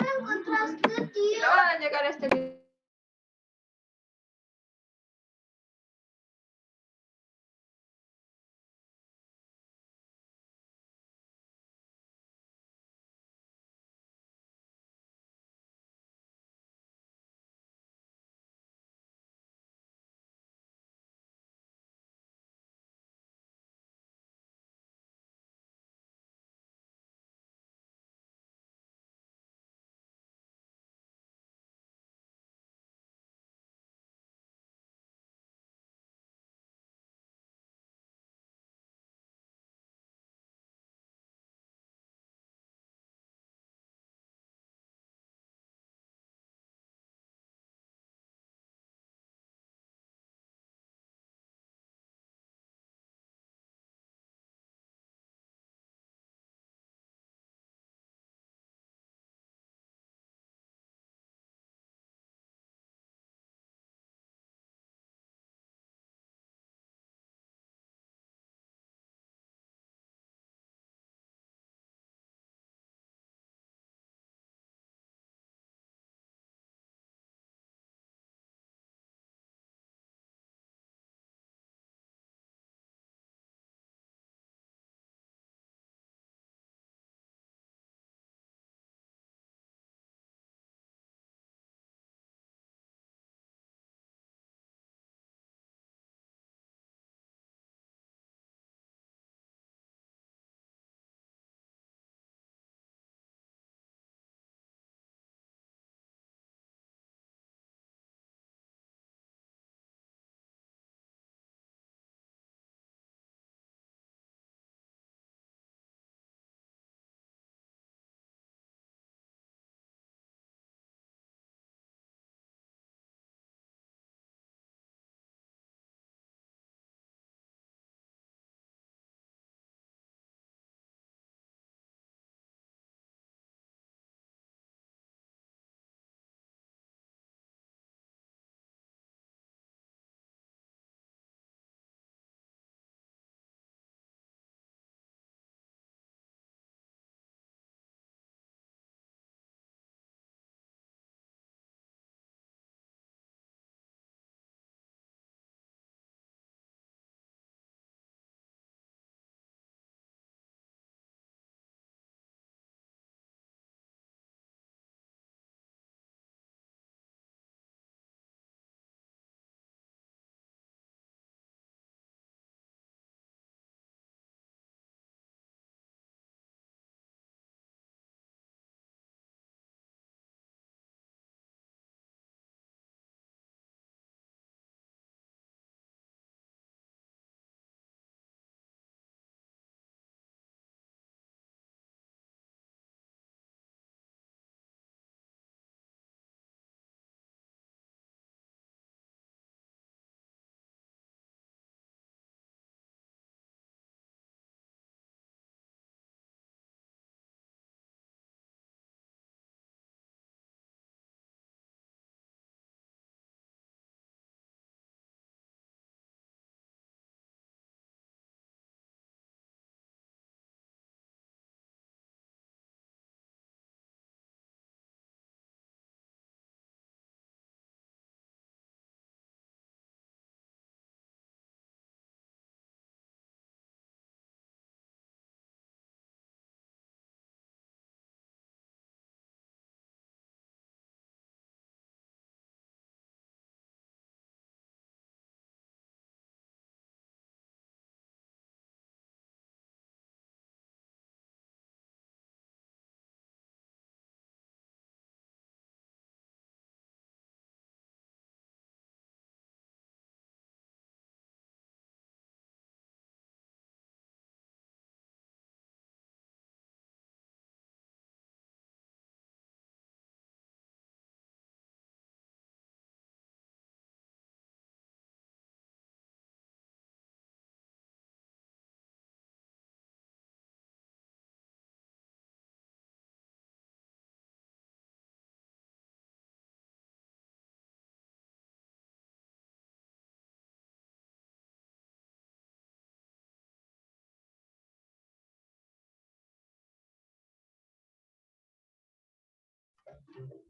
lo encontraste, tío? Lo van a llegar a este video.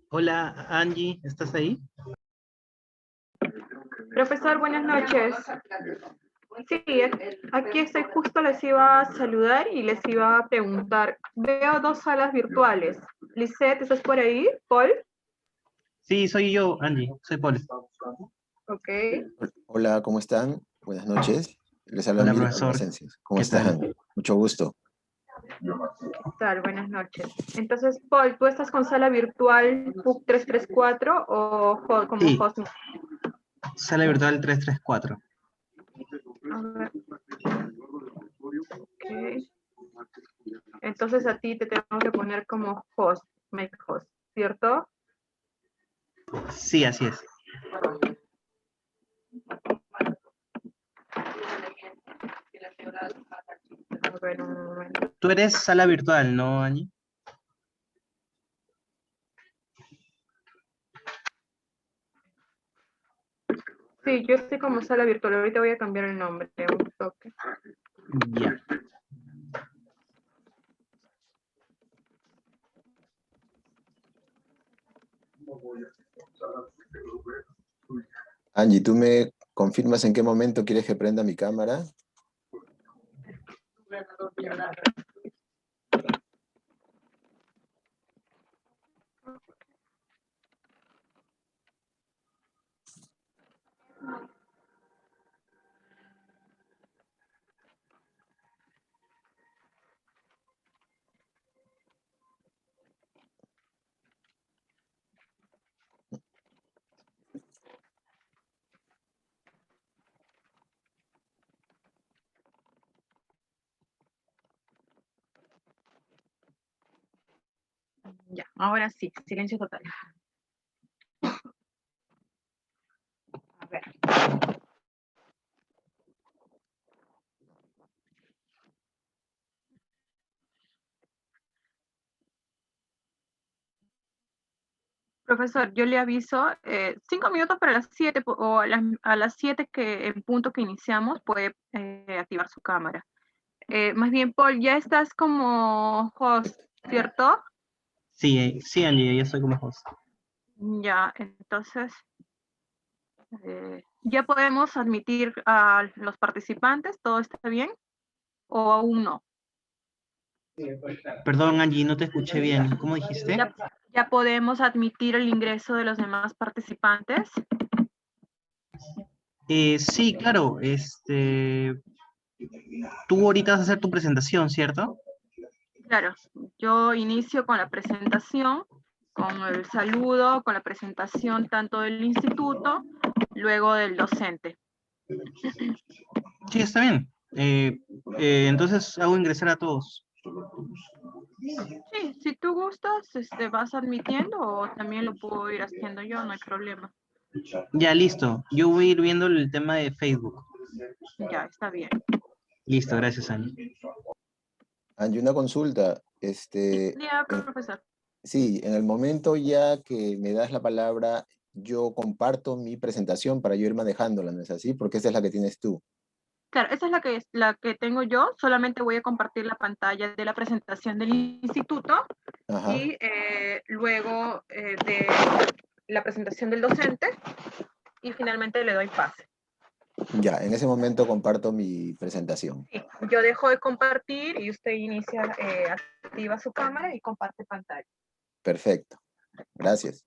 Hola, Angie, ¿estás ahí? Profesor, buenas noches. Sí, aquí estoy, justo les iba a saludar y les iba a preguntar. Veo dos salas virtuales. Lisette, ¿estás por ahí? ¿Paul? Sí, soy yo, Angie, soy Paul. Ok. Hola, ¿cómo están? Buenas noches. Les habla Hola, Milo profesor. Plasencias. ¿Cómo ¿Qué tal? están? Mucho gusto. ¿Qué tal? Buenas noches. Entonces, Paul, ¿tú estás con sala virtual PUC 334 o como Sí, host? sala virtual 334. A ver. Ok. Entonces a ti te tengo que poner como host, make host, ¿cierto? Sí, así es. A ver, un momento. Tú eres sala virtual, ¿no, Angie? Sí, yo estoy como sala virtual. Ahorita voy a cambiar el nombre. Un toque. Ya. Angie, ¿tú me confirmas en qué momento quieres que prenda mi cámara? Ya, ahora sí, silencio total. A ver. Profesor, yo le aviso 5 minutos para las 7 o a las 7 que en punto que iniciamos puede activar su cámara. Más bien, Paul, ya estás como host, ¿cierto? Sí, sí, Angie, yo soy como host. Ya, entonces ya podemos admitir a los participantes, ¿todo está bien? ¿O aún no? Perdón, Angie, no te escuché bien. ¿Cómo dijiste? Ya podemos admitir el ingreso de los demás participantes. Sí, claro. Tú ahorita vas a hacer tu presentación, ¿cierto? Claro, yo inicio con la presentación, con el saludo, con la presentación tanto del instituto, luego del docente. Sí, está bien. Entonces hago ingresar a todos. Sí, si tú gustas, vas admitiendo o también lo puedo ir haciendo yo, no hay problema. Ya, listo. Yo voy a ir viendo el tema de Facebook. Ya, está bien. Listo, gracias, Angie. Angie, una consulta. Ya, profesor. Sí, en el momento ya que me das la palabra, yo comparto mi presentación para yo ir manejándola, ¿no es así? Porque esa es la que tienes tú. Claro, esa es la que tengo yo, solamente voy a compartir la pantalla de la presentación del instituto Ajá. y luego de la presentación del docente y finalmente le doy pase. Ya, en ese momento comparto mi presentación. Sí, yo dejo de compartir y usted inicia, activa su cámara y comparte pantalla. Perfecto. Gracias.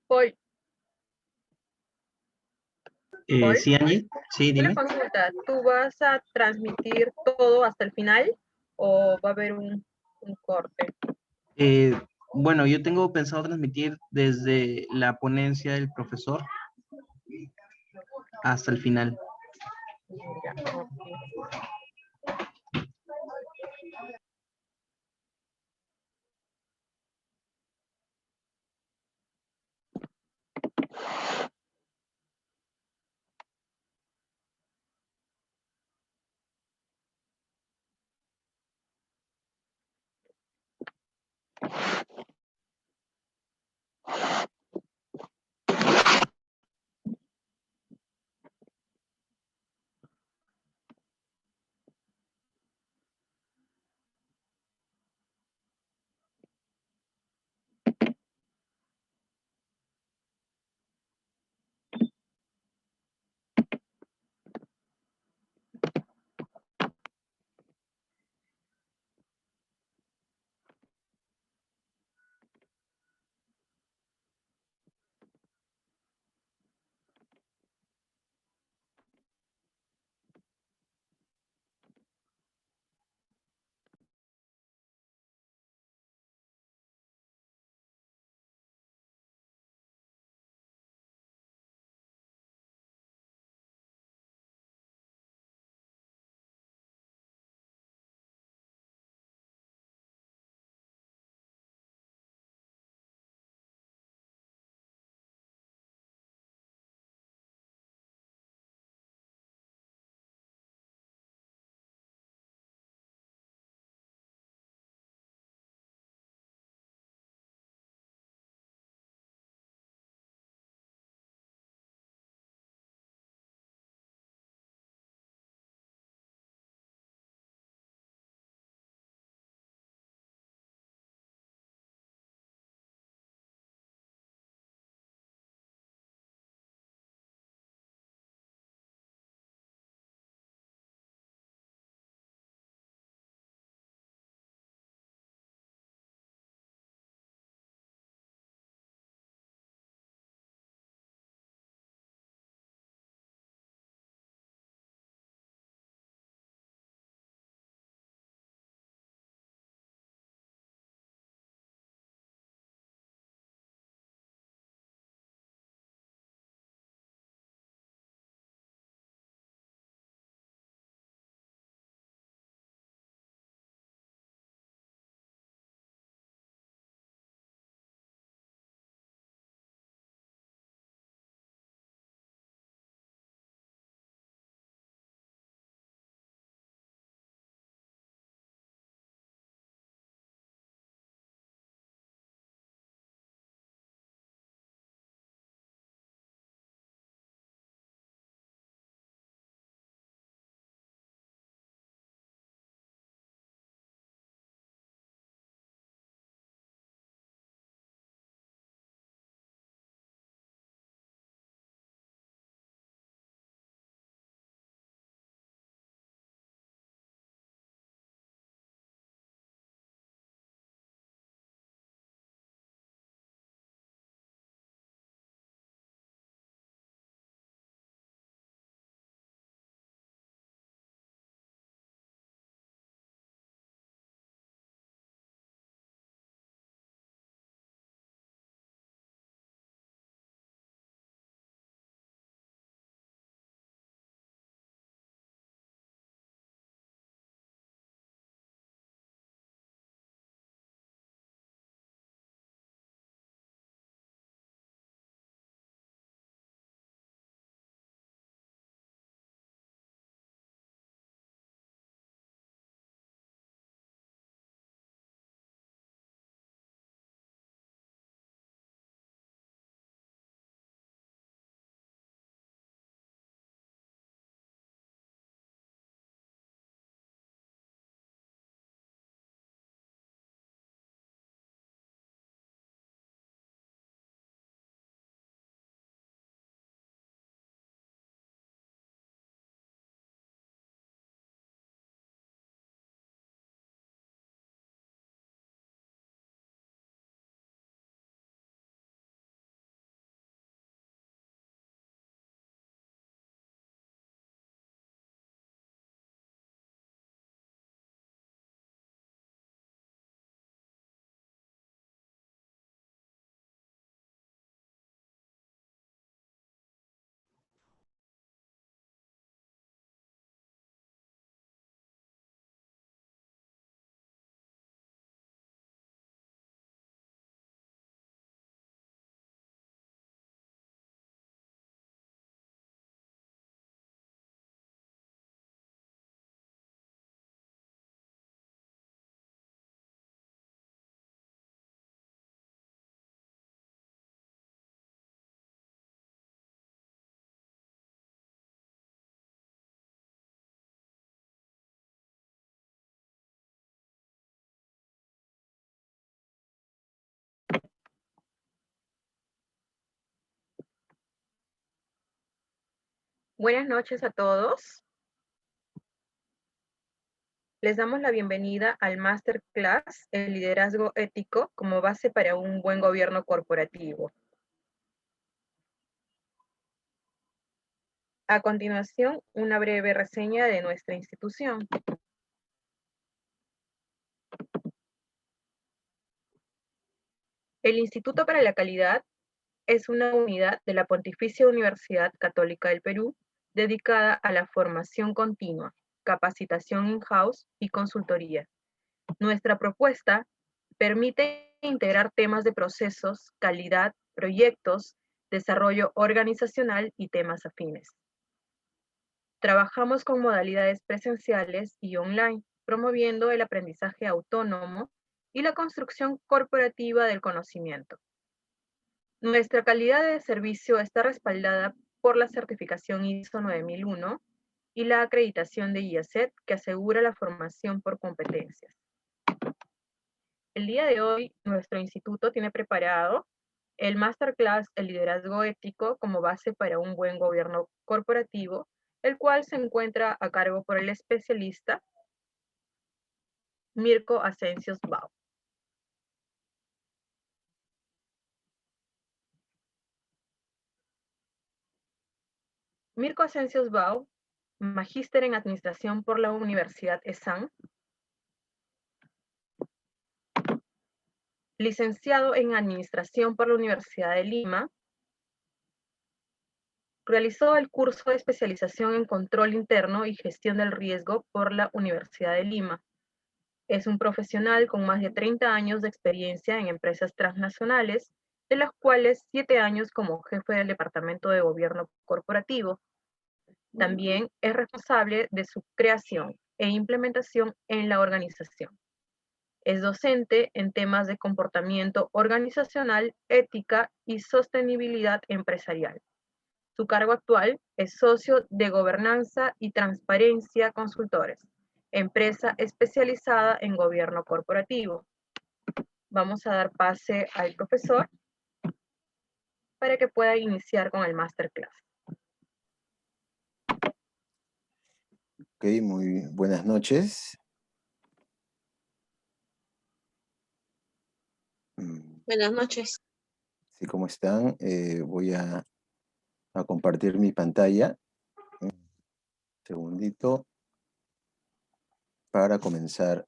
Paul, Paul, Sí, Angie. Sí, una dime. consulta, ¿tú vas a transmitir todo hasta el final o va a haber un corte? Bueno, yo tengo pensado transmitir desde la ponencia del profesor hasta el final. Ya, ok. Buenas noches a todos. Les damos la bienvenida al Masterclass El liderazgo ético como base para un buen gobierno corporativo. A continuación, una breve reseña de nuestra institución. El Instituto para la Calidad es una unidad de la Pontificia Universidad Católica del Perú dedicada a la formación continua, capacitación in-house y consultoría. Nuestra propuesta permite integrar temas de procesos, calidad, proyectos, desarrollo organizacional y temas afines. Trabajamos con modalidades presenciales y online, promoviendo el aprendizaje autónomo y la construcción corporativa del conocimiento. Nuestra calidad de servicio está respaldada por la certificación ISO 9001 y la acreditación de IACET, que asegura la formación por competencias. El día de hoy, nuestro instituto tiene preparado el Masterclass El liderazgo ético como base para un buen gobierno corporativo, el cual se encuentra a cargo por el especialista Mirko Asensios Bau. Mirko Asensios Bau, magíster en Administración por la Universidad ESAN, licenciado en Administración por la Universidad de Lima, realizó el curso de especialización en Control Interno y Gestión del Riesgo por la Universidad de Lima. Es un profesional con más de 30 años de experiencia en empresas transnacionales, de las cuales 7 años como jefe del Departamento de Gobierno Corporativo. También es responsable de su creación e implementación en la organización. Es docente en temas de comportamiento organizacional, ética y sostenibilidad empresarial. Su cargo actual es socio de Gobernanza y Transparencia Consultores, empresa especializada en gobierno corporativo. Vamos a dar pase al profesor para que pueda iniciar con el Masterclass. Ok, muy buenas noches. Buenas noches. Sí, ¿cómo están? Voy a compartir mi pantalla. Un segundito para comenzar.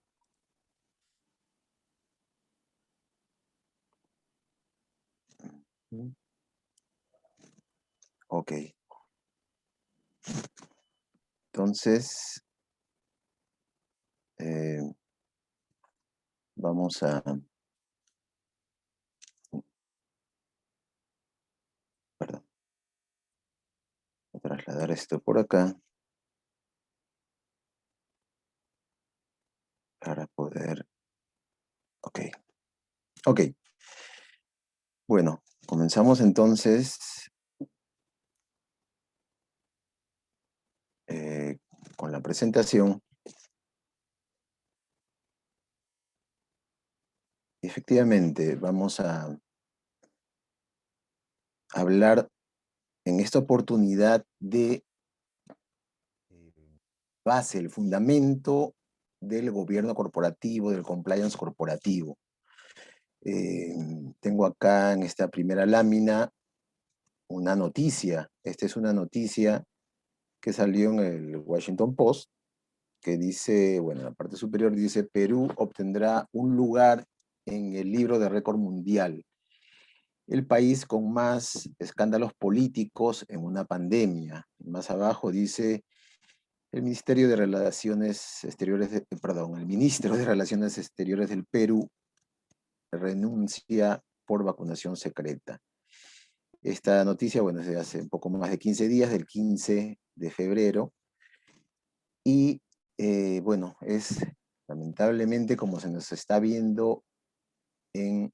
Ok. Entonces, vamos a... Perdón. Voy a trasladar esto por acá para poder... Ok. Ok. Bueno, comenzamos entonces con la presentación. Efectivamente, vamos a hablar en esta oportunidad de base, el fundamento del gobierno corporativo, del compliance corporativo. Tengo acá en esta primera lámina una noticia. Esta es una noticia que salió en el Washington Post, que dice, bueno, en la parte superior dice, Perú obtendrá un lugar en el libro de récord mundial. El país con más escándalos políticos en una pandemia. Más abajo dice, el Ministerio de Relaciones Exteriores, el Ministro de Relaciones Exteriores del Perú renuncia por vacunación secreta. Esta noticia, bueno, es de hace un poco más de 15 días, del 15 de febrero, y bueno, es lamentablemente como se nos está viendo en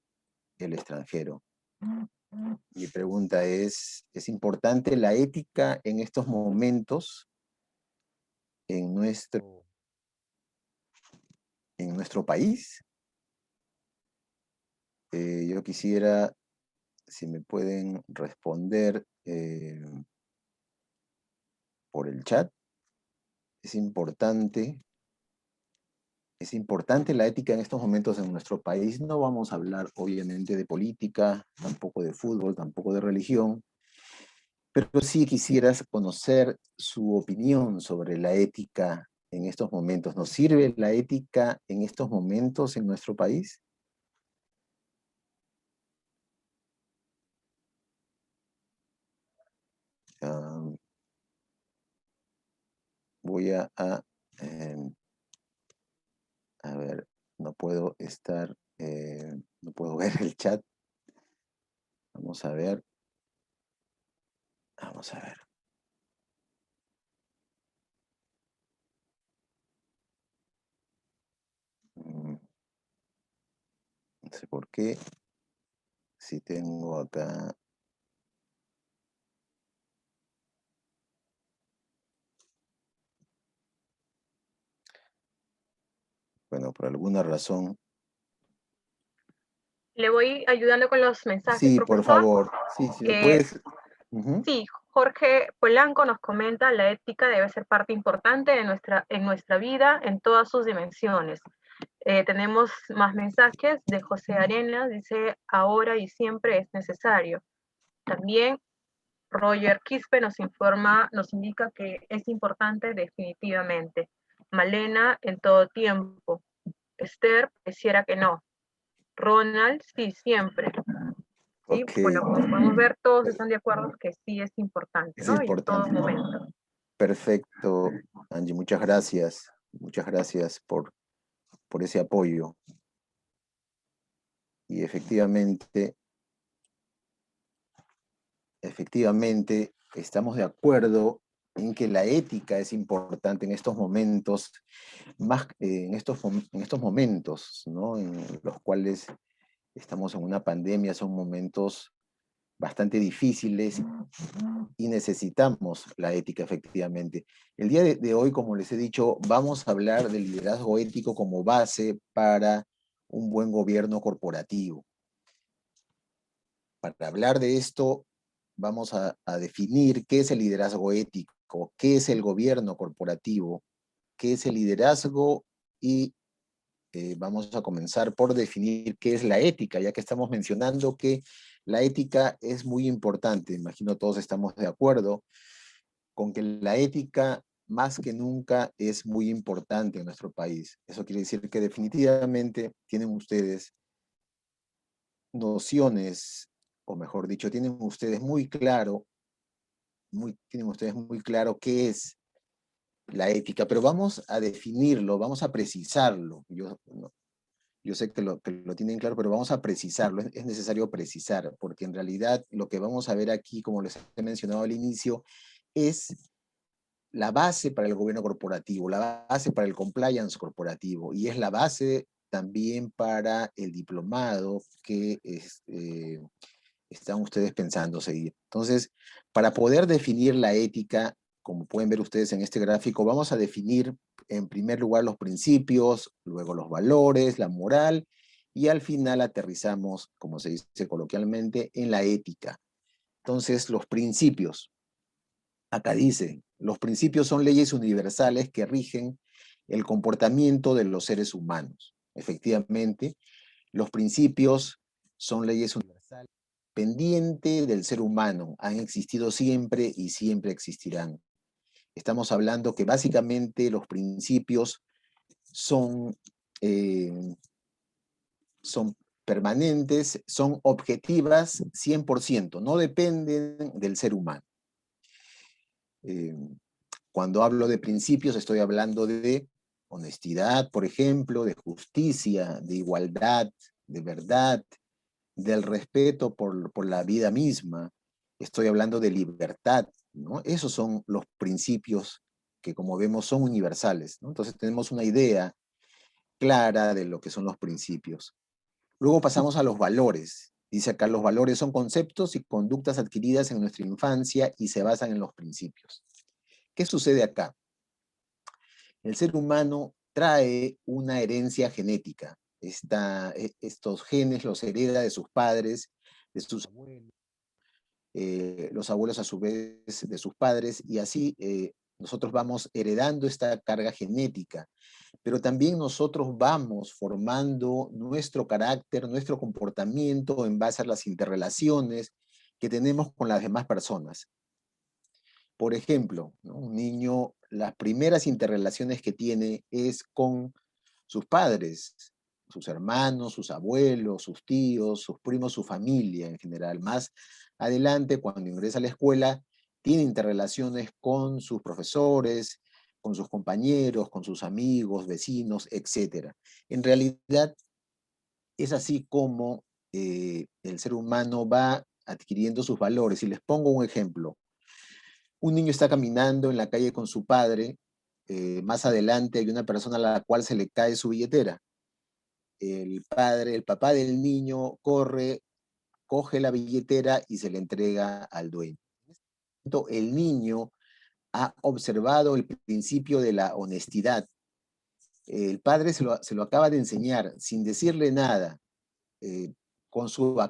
el extranjero. Mi pregunta ¿es importante la ética en estos momentos en nuestro país? Yo quisiera, si me pueden responder, por el chat. Es importante la ética en estos momentos en nuestro país. No vamos a hablar, obviamente, de política, tampoco de fútbol, tampoco de religión, pero sí quisieras conocer su opinión sobre la ética en estos momentos. ¿Nos sirve la ética en estos momentos en nuestro país? Ah, voy a ver, no puedo estar, no puedo ver el chat. Vamos a ver. Vamos a ver. No sé por qué. Si tengo acá. Bueno, por alguna razón. Le voy ayudando con los mensajes, Sí, profesor. por favor. Sí, si me puedes. Sí, Jorge Polanco nos comenta, la ética debe ser parte importante de en nuestra vida en todas sus dimensiones. Tenemos más mensajes de José Arenas, dice, ahora y siempre es necesario. También Roger Quispe nos indica que es importante definitivamente. Malena, en todo tiempo. Esther, pareciera que no. Ronald, sí, siempre. ¿Sí? Ok. Bueno, como podemos ver, todos están de acuerdo que sí es importante, Es ¿no? Y en todo importante. momento. Perfecto, Angie, muchas gracias. Muchas gracias por ese apoyo. Y efectivamente, estamos de acuerdo en que la ética es importante en estos momentos, más en estos momentos, ¿no? En los cuales estamos en una pandemia, son momentos bastante difíciles y necesitamos la ética, efectivamente. El día de hoy, como les he dicho, vamos a hablar del liderazgo ético como base para un buen gobierno corporativo. Para hablar de esto, vamos a definir qué es el liderazgo ético, qué es el gobierno corporativo, qué es el liderazgo y vamos a comenzar por definir qué es la ética, ya que estamos mencionando que la ética es muy importante. Imagino todos estamos de acuerdo con que la ética más que nunca es muy importante en nuestro país. Eso quiere decir que definitivamente tienen ustedes nociones, o mejor dicho, tienen ustedes muy claro qué es la ética, pero vamos a definirlo, vamos a precisarlo. Yo sé que lo tienen claro, pero vamos a precisarlo. Es necesario precisar, porque en realidad lo que vamos a ver aquí, como les he mencionado al inicio, es la base para el gobierno corporativo, la base para el compliance corporativo, y es la base también para el diplomado que están ustedes pensando seguir. Entonces, para poder definir la ética, como pueden ver ustedes en este gráfico, vamos a definir en primer lugar los principios, luego los valores, la moral, y al final aterrizamos, como se dice coloquialmente, en la ética. Entonces, los principios. Acá dice, los principios son leyes universales que rigen el comportamiento de los seres humanos. Efectivamente, los principios son leyes universales pendientes del ser humano. Han existido siempre y siempre existirán. Estamos hablando que básicamente los principios son permanentes, son objetivas 100%, no dependen del ser humano. Cuando hablo de principios estoy hablando de honestidad, por ejemplo, de justicia, de igualdad, de verdad, del respeto por la vida misma. Estoy hablando de libertad, ¿no? Esos son los principios que, como vemos, son universales, ¿no? Entonces tenemos una idea clara de lo que son los principios. Luego pasamos a los valores. Dice acá, los valores son conceptos y conductas adquiridas en nuestra infancia y se basan en los principios. ¿Qué sucede acá? El ser humano trae una herencia genética. Estos genes los hereda de sus padres, de sus abuelos, los abuelos a su vez de sus padres, y así nosotros vamos heredando esta carga genética, pero también nosotros vamos formando nuestro carácter, nuestro comportamiento en base a las interrelaciones que tenemos con las demás personas. Por ejemplo, ¿no? Un niño, las primeras interrelaciones que tiene es con sus padres, sus hermanos, sus abuelos, sus tíos, sus primos, su familia en general. Más adelante, cuando ingresa a la escuela, tiene interrelaciones con sus profesores, con sus compañeros, con sus amigos, vecinos, etc. En realidad, es así como el ser humano va adquiriendo sus valores. Y les pongo un ejemplo. Un niño está caminando en la calle con su padre, más adelante hay una persona a la cual se le cae su billetera. El papá del niño corre, coge la billetera y se le entrega al dueño. El niño ha observado el principio de la honestidad. El padre se lo acaba de enseñar sin decirle nada, con su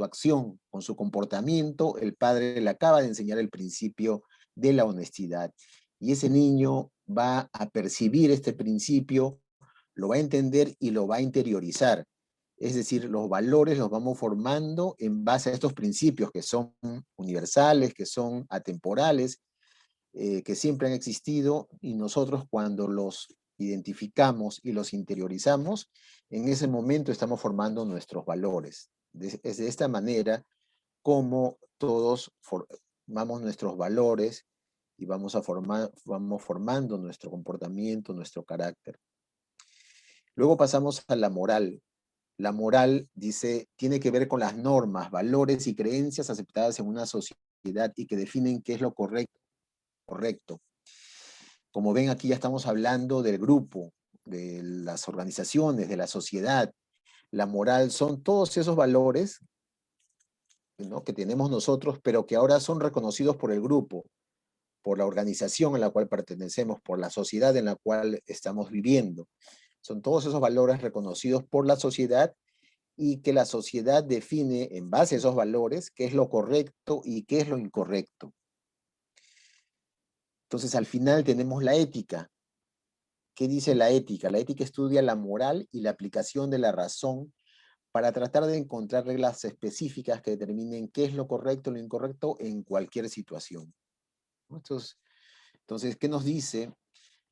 acción, con su comportamiento, el padre le acaba de enseñar el principio de la honestidad. Y ese niño va a percibir este principio, lo va a entender y lo va a interiorizar. Es decir, los valores los vamos formando en base a estos principios que son universales, que son atemporales, que siempre han existido, y nosotros cuando los identificamos y los interiorizamos, en ese momento estamos formando nuestros valores. Es de esta manera como todos formamos nuestros valores y vamos formando nuestro comportamiento, nuestro carácter. Luego pasamos a la moral. La moral, dice, tiene que ver con las normas, valores y creencias aceptadas en una sociedad y que definen qué es lo correcto. Como ven, aquí ya estamos hablando del grupo, de las organizaciones, de la sociedad. La moral son todos esos valores, ¿no?, que tenemos nosotros, pero que ahora son reconocidos por el grupo, por la organización a la cual pertenecemos, por la sociedad en la cual estamos viviendo. Son todos esos valores reconocidos por la sociedad y que la sociedad define en base a esos valores qué es lo correcto y qué es lo incorrecto. Entonces, al final tenemos la ética. ¿Qué dice la ética? La ética estudia la moral y la aplicación de la razón para tratar de encontrar reglas específicas que determinen qué es lo correcto y lo incorrecto en cualquier situación. Entonces, ¿qué nos dice?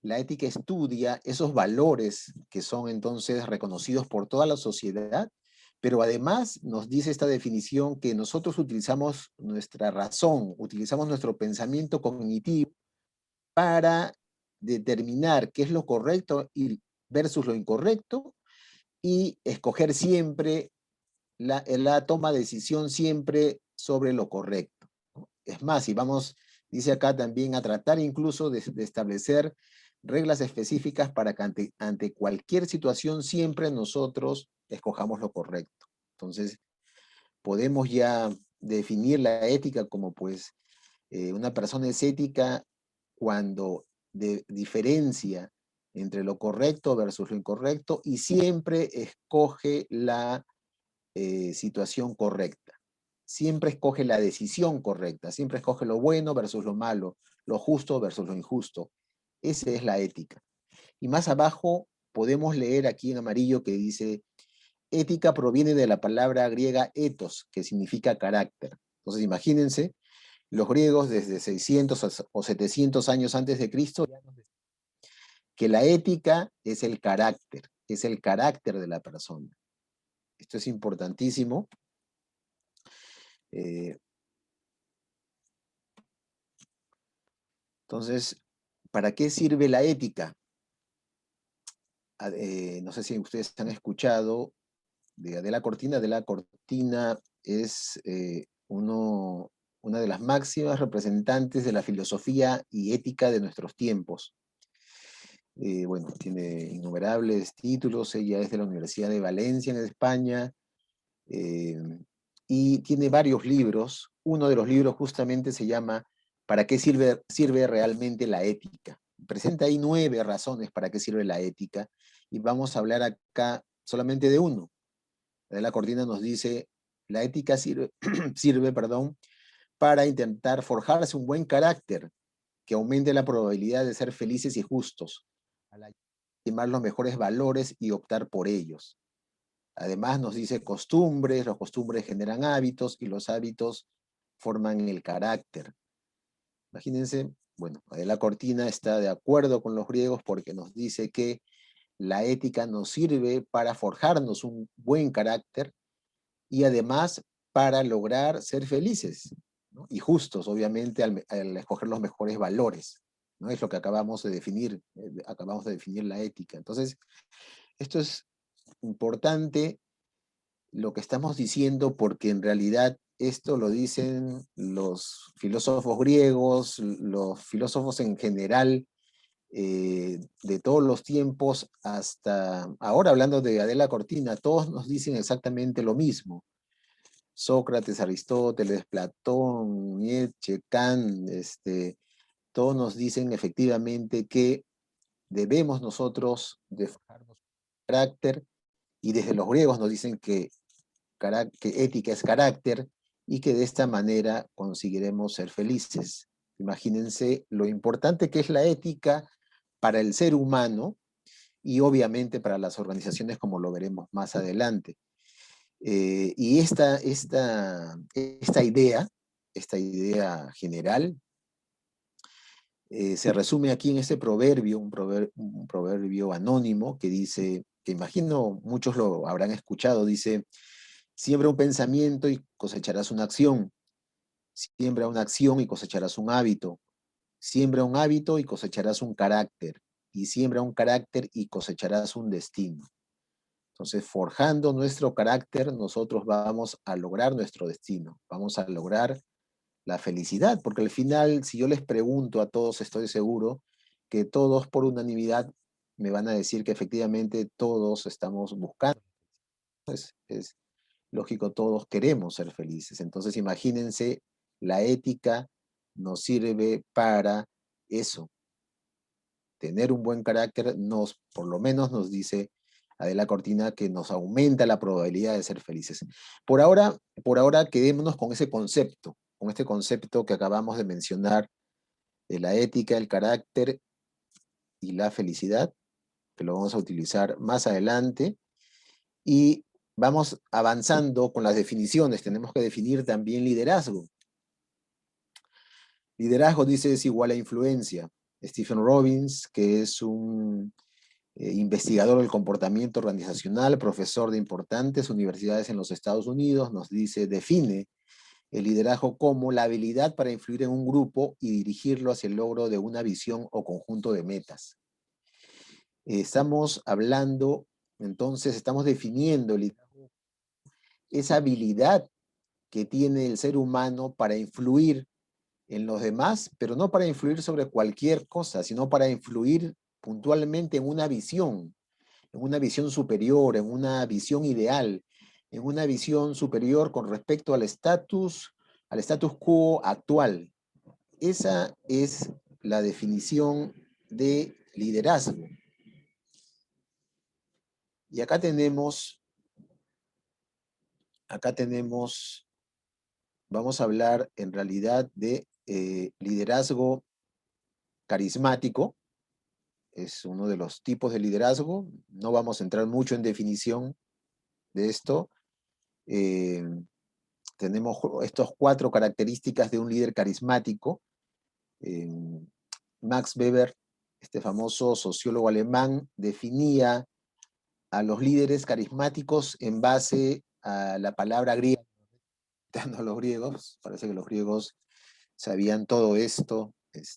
La ética estudia esos valores que son entonces reconocidos por toda la sociedad, pero además nos dice esta definición que nosotros utilizamos nuestra razón, utilizamos nuestro pensamiento cognitivo para determinar qué es lo correcto versus lo incorrecto y escoger siempre la toma de decisión siempre sobre lo correcto. Es más, y vamos, dice acá también, a tratar incluso de establecer reglas específicas para que ante cualquier situación siempre nosotros escojamos lo correcto. Entonces, podemos ya definir la ética como pues una persona es ética cuando diferencia entre lo correcto versus lo incorrecto y siempre escoge la situación correcta. Siempre escoge la decisión correcta, siempre escoge lo bueno versus lo malo, lo justo versus lo injusto. Esa es la ética. Y más abajo podemos leer aquí en amarillo que dice, ética proviene de la palabra griega ethos, que significa carácter. Entonces imagínense, los griegos desde 600 o 700 años antes de Cristo ya nos decían que la ética es el carácter de la persona. Esto es importantísimo. Entonces, ¿para qué sirve la ética? No sé si ustedes han escuchado de Adela Cortina. Adela Cortina es una de las máximas representantes de la filosofía y ética de nuestros tiempos. Bueno, tiene innumerables títulos. Ella es de la Universidad de Valencia en España y tiene varios libros. Uno de los libros justamente se llama ¿Para qué sirve realmente la ética? Presenta ahí 9 razones para qué sirve la ética y vamos a hablar acá solamente de uno. La Cortina nos dice, la ética sirve para intentar forjarse un buen carácter que aumente la probabilidad de ser felices y justos, al estimar los mejores valores y optar por ellos. Además nos dice costumbres, los costumbres generan hábitos y los hábitos forman el carácter. Imagínense, bueno, Adela Cortina está de acuerdo con los griegos porque nos dice que la ética nos sirve para forjarnos un buen carácter y además para lograr ser felices, ¿no? Y justos, obviamente, al escoger los mejores valores, ¿no? Es lo que acabamos de definir la ética. Entonces, esto es importante lo que estamos diciendo porque en realidad esto lo dicen los filósofos griegos, los filósofos en general, de todos los tiempos hasta ahora, hablando de Adela Cortina, todos nos dicen exactamente lo mismo. Sócrates, Aristóteles, Platón, Nietzsche, Kant, todos nos dicen efectivamente que debemos nosotros de forjarnos carácter, y desde los griegos nos dicen que ética es carácter y que de esta manera conseguiremos ser felices. Imagínense lo importante que es la ética para el ser humano y obviamente para las organizaciones, como lo veremos más adelante. Y esta idea general, se resume aquí en este proverbio, un proverbio anónimo que dice, que imagino muchos lo habrán escuchado, dice: siembra un pensamiento y cosecharás una acción. Siembra una acción y cosecharás un hábito. Siembra un hábito y cosecharás un carácter. Y siembra un carácter y cosecharás un destino. Entonces, forjando nuestro carácter, nosotros vamos a lograr nuestro destino. Vamos a lograr la felicidad, porque al final, si yo les pregunto a todos, estoy seguro que todos por unanimidad me van a decir que efectivamente todos estamos buscando. Es lógico, todos queremos ser felices. Entonces, imagínense, la ética nos sirve para eso. Tener un buen carácter por lo menos nos dice Adela Cortina que nos aumenta la probabilidad de ser felices. Por ahora quedémonos con ese concepto, con este concepto que acabamos de mencionar de la ética, el carácter y la felicidad, que lo vamos a utilizar más adelante. Y vamos avanzando con las definiciones. Tenemos que definir también liderazgo. Liderazgo, dice, es igual a influencia. Stephen Robbins, que es un investigador del comportamiento organizacional, profesor de importantes universidades en los Estados Unidos, nos dice, define el liderazgo como la habilidad para influir en un grupo y dirigirlo hacia el logro de una visión o conjunto de metas. Estamos hablando, entonces, estamos definiendo el liderazgo, esa habilidad que tiene el ser humano para influir en los demás, pero no para influir sobre cualquier cosa, sino para influir puntualmente en una visión superior, en una visión ideal, en una visión superior con respecto al status quo actual. Esa es la definición de liderazgo. Y acá tenemos, vamos a hablar en realidad de liderazgo carismático. Es uno de los tipos de liderazgo. No vamos a entrar mucho en definición de esto. Tenemos estas 4 características de un líder carismático. Max Weber, este famoso sociólogo alemán, definía a los líderes carismáticos en base a la palabra griega. A los griegos, parece que los griegos sabían todo esto,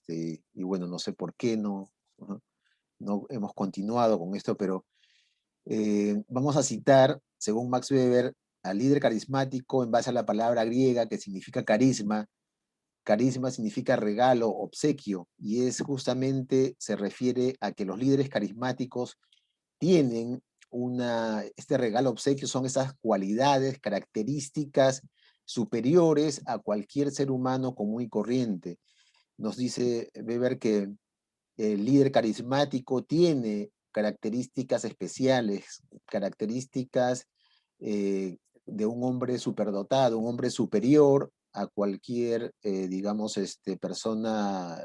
y bueno, no sé por qué no hemos continuado con esto, pero vamos a citar, según Max Weber, al líder carismático en base a la palabra griega que significa carisma. Carisma significa regalo, obsequio, y justamente se refiere a que los líderes carismáticos tienen este regalo, obsequio, son esas cualidades, características superiores a cualquier ser humano común y corriente. Nos dice Weber que el líder carismático tiene características especiales, características de un hombre superdotado, un hombre superior a cualquier, digamos, persona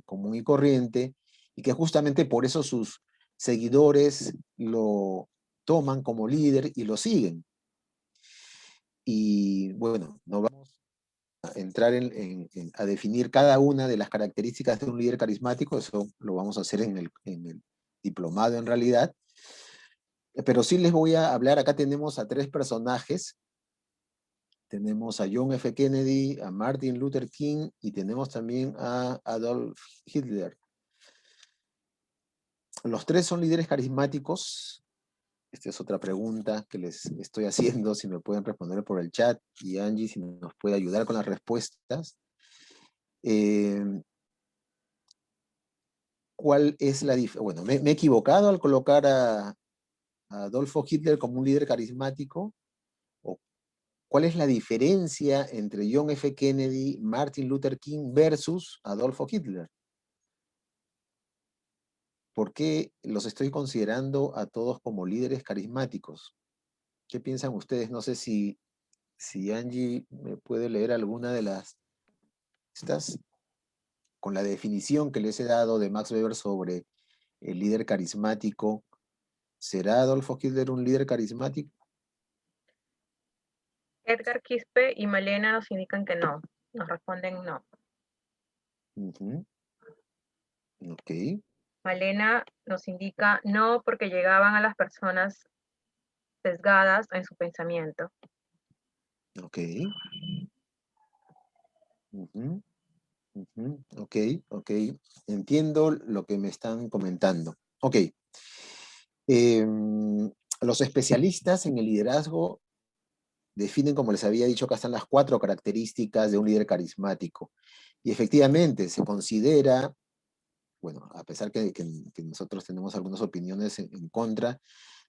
común y corriente, y que justamente por eso sus seguidores lo toman como líder y lo siguen. Y bueno, no vamos a entrar a definir cada una de las características de un líder carismático, eso lo vamos a hacer en el diplomado en realidad, pero sí les voy a hablar, acá tenemos a 3 personajes. Tenemos a John F. Kennedy, a Martin Luther King y tenemos también a Adolf Hitler. Los 3 son líderes carismáticos. Esta es otra pregunta que les estoy haciendo, si me pueden responder por el chat, y Angie si nos puede ayudar con las respuestas. ¿Cuál es la diferencia? Bueno, me he equivocado al colocar a Adolfo Hitler como un líder carismático. ¿Cuál es la diferencia entre John F. Kennedy, Martin Luther King versus Adolfo Hitler? ¿Por qué los estoy considerando a todos como líderes carismáticos? ¿Qué piensan ustedes? No sé si Angie me puede leer alguna de estas con la definición que les he dado de Max Weber sobre el líder carismático. ¿Será Adolfo Hitler un líder carismático? Edgar Quispe y Malena nos indican que no, nos responden no. Ok. Malena nos indica no porque llegaban a las personas sesgadas en su pensamiento. Ok. Ok, ok. Entiendo lo que me están comentando. Ok. Los especialistas en el liderazgo definen, como les había dicho, acá están las 4 características de un líder carismático. Y efectivamente se considera, bueno, a pesar que nosotros tenemos algunas opiniones en contra,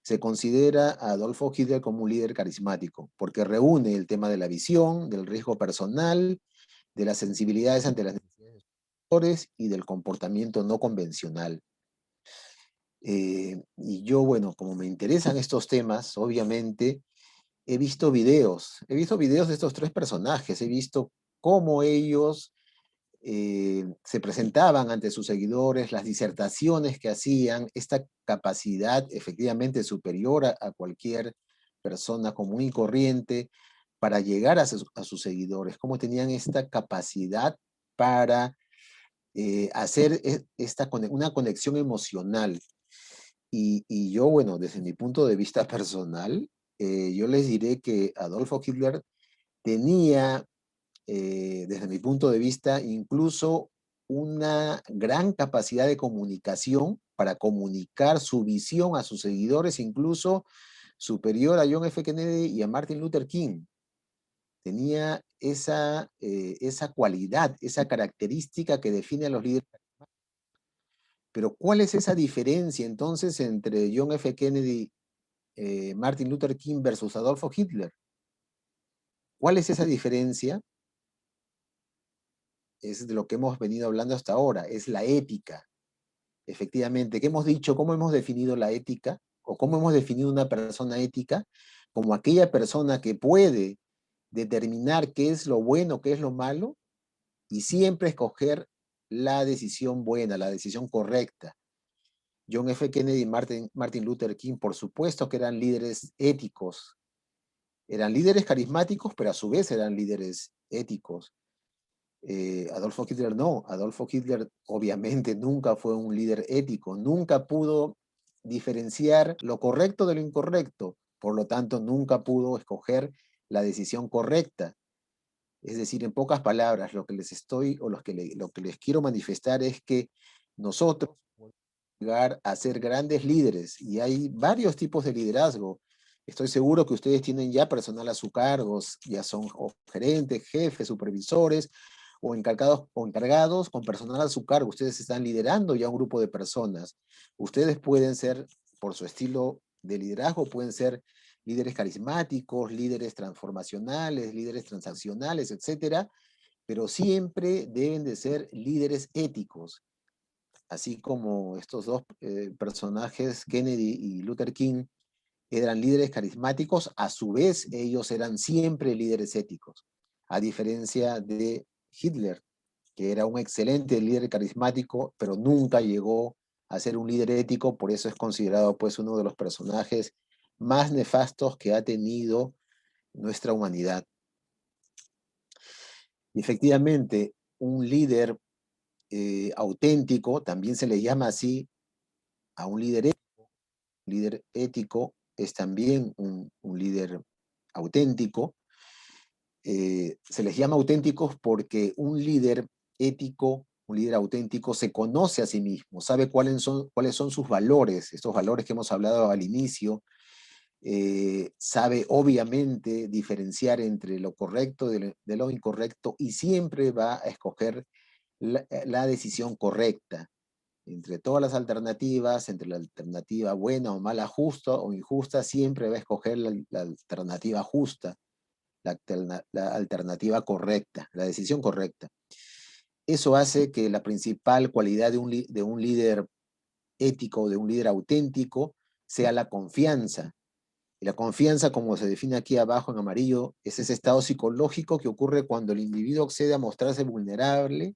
se considera a Adolfo Hitler como un líder carismático, porque reúne el tema de la visión, del riesgo personal, de las sensibilidades ante las necesidades de sus sectores y del comportamiento no convencional. Y yo, bueno, como me interesan estos temas, obviamente, he visto videos de estos 3 personajes, he visto cómo ellos se presentaban ante sus seguidores, las disertaciones que hacían, esta capacidad efectivamente superior a cualquier persona común y corriente para llegar a sus seguidores, cómo tenían esta capacidad para hacer una conexión emocional. Y yo, bueno, desde mi punto de vista personal, yo les diré que Adolfo Hitler tenía, desde mi punto de vista, incluso una gran capacidad de comunicación para comunicar su visión a sus seguidores, incluso superior a John F. Kennedy y a Martin Luther King. Tenía esa cualidad, esa característica que define a los líderes. Pero ¿cuál es esa diferencia entonces entre John F. Kennedy, Martin Luther King versus Adolfo Hitler? ¿Cuál es esa diferencia? Es de lo que hemos venido hablando hasta ahora, es la ética. Efectivamente, ¿qué hemos dicho? ¿Cómo hemos definido la ética? ¿O cómo hemos definido una persona ética? Como aquella persona que puede determinar qué es lo bueno, qué es lo malo, y siempre escoger la decisión buena, la decisión correcta. John F. Kennedy y Martin Luther King, por supuesto que eran líderes éticos. Eran líderes carismáticos, pero a su vez eran líderes éticos. Adolfo Hitler no. Adolfo Hitler obviamente nunca fue un líder ético, nunca pudo diferenciar lo correcto de lo incorrecto, por lo tanto nunca pudo escoger la decisión correcta. Es decir, en pocas palabras, lo que les quiero manifestar es que nosotros podemos llegar a ser grandes líderes, y hay varios tipos de liderazgo. Estoy seguro que ustedes tienen ya personal a su cargo, ya son gerentes, jefes, supervisores, o encargados con personal a su cargo. Ustedes están liderando ya un grupo de personas. Ustedes pueden ser, por su estilo de liderazgo, pueden ser líderes carismáticos, líderes transformacionales, líderes transaccionales, etcétera, pero siempre deben de ser líderes éticos. Así como estos 2 personajes, Kennedy y Luther King, eran líderes carismáticos, a su vez ellos eran siempre líderes éticos. a diferencia de Hitler, que era un excelente líder carismático, pero nunca llegó a ser un líder ético, por eso es considerado pues uno de los personajes más nefastos que ha tenido nuestra humanidad. Y efectivamente, un líder auténtico, también se le llama así a un líder ético. Un líder ético es también un líder auténtico. Se les llama auténticos porque un líder ético, un líder auténtico, se conoce a sí mismo, sabe cuáles son sus valores, estos valores que hemos hablado al inicio, sabe obviamente diferenciar entre lo correcto de lo incorrecto y siempre va a escoger la decisión correcta. Entre todas las alternativas, entre la alternativa buena o mala, justa o injusta, siempre va a escoger la alternativa justa, la alternativa correcta, la decisión correcta. Eso hace que la principal cualidad de un líder ético, de un líder auténtico, sea la confianza. Y la confianza, como se define aquí abajo en amarillo, es ese estado psicológico que ocurre cuando el individuo accede a mostrarse vulnerable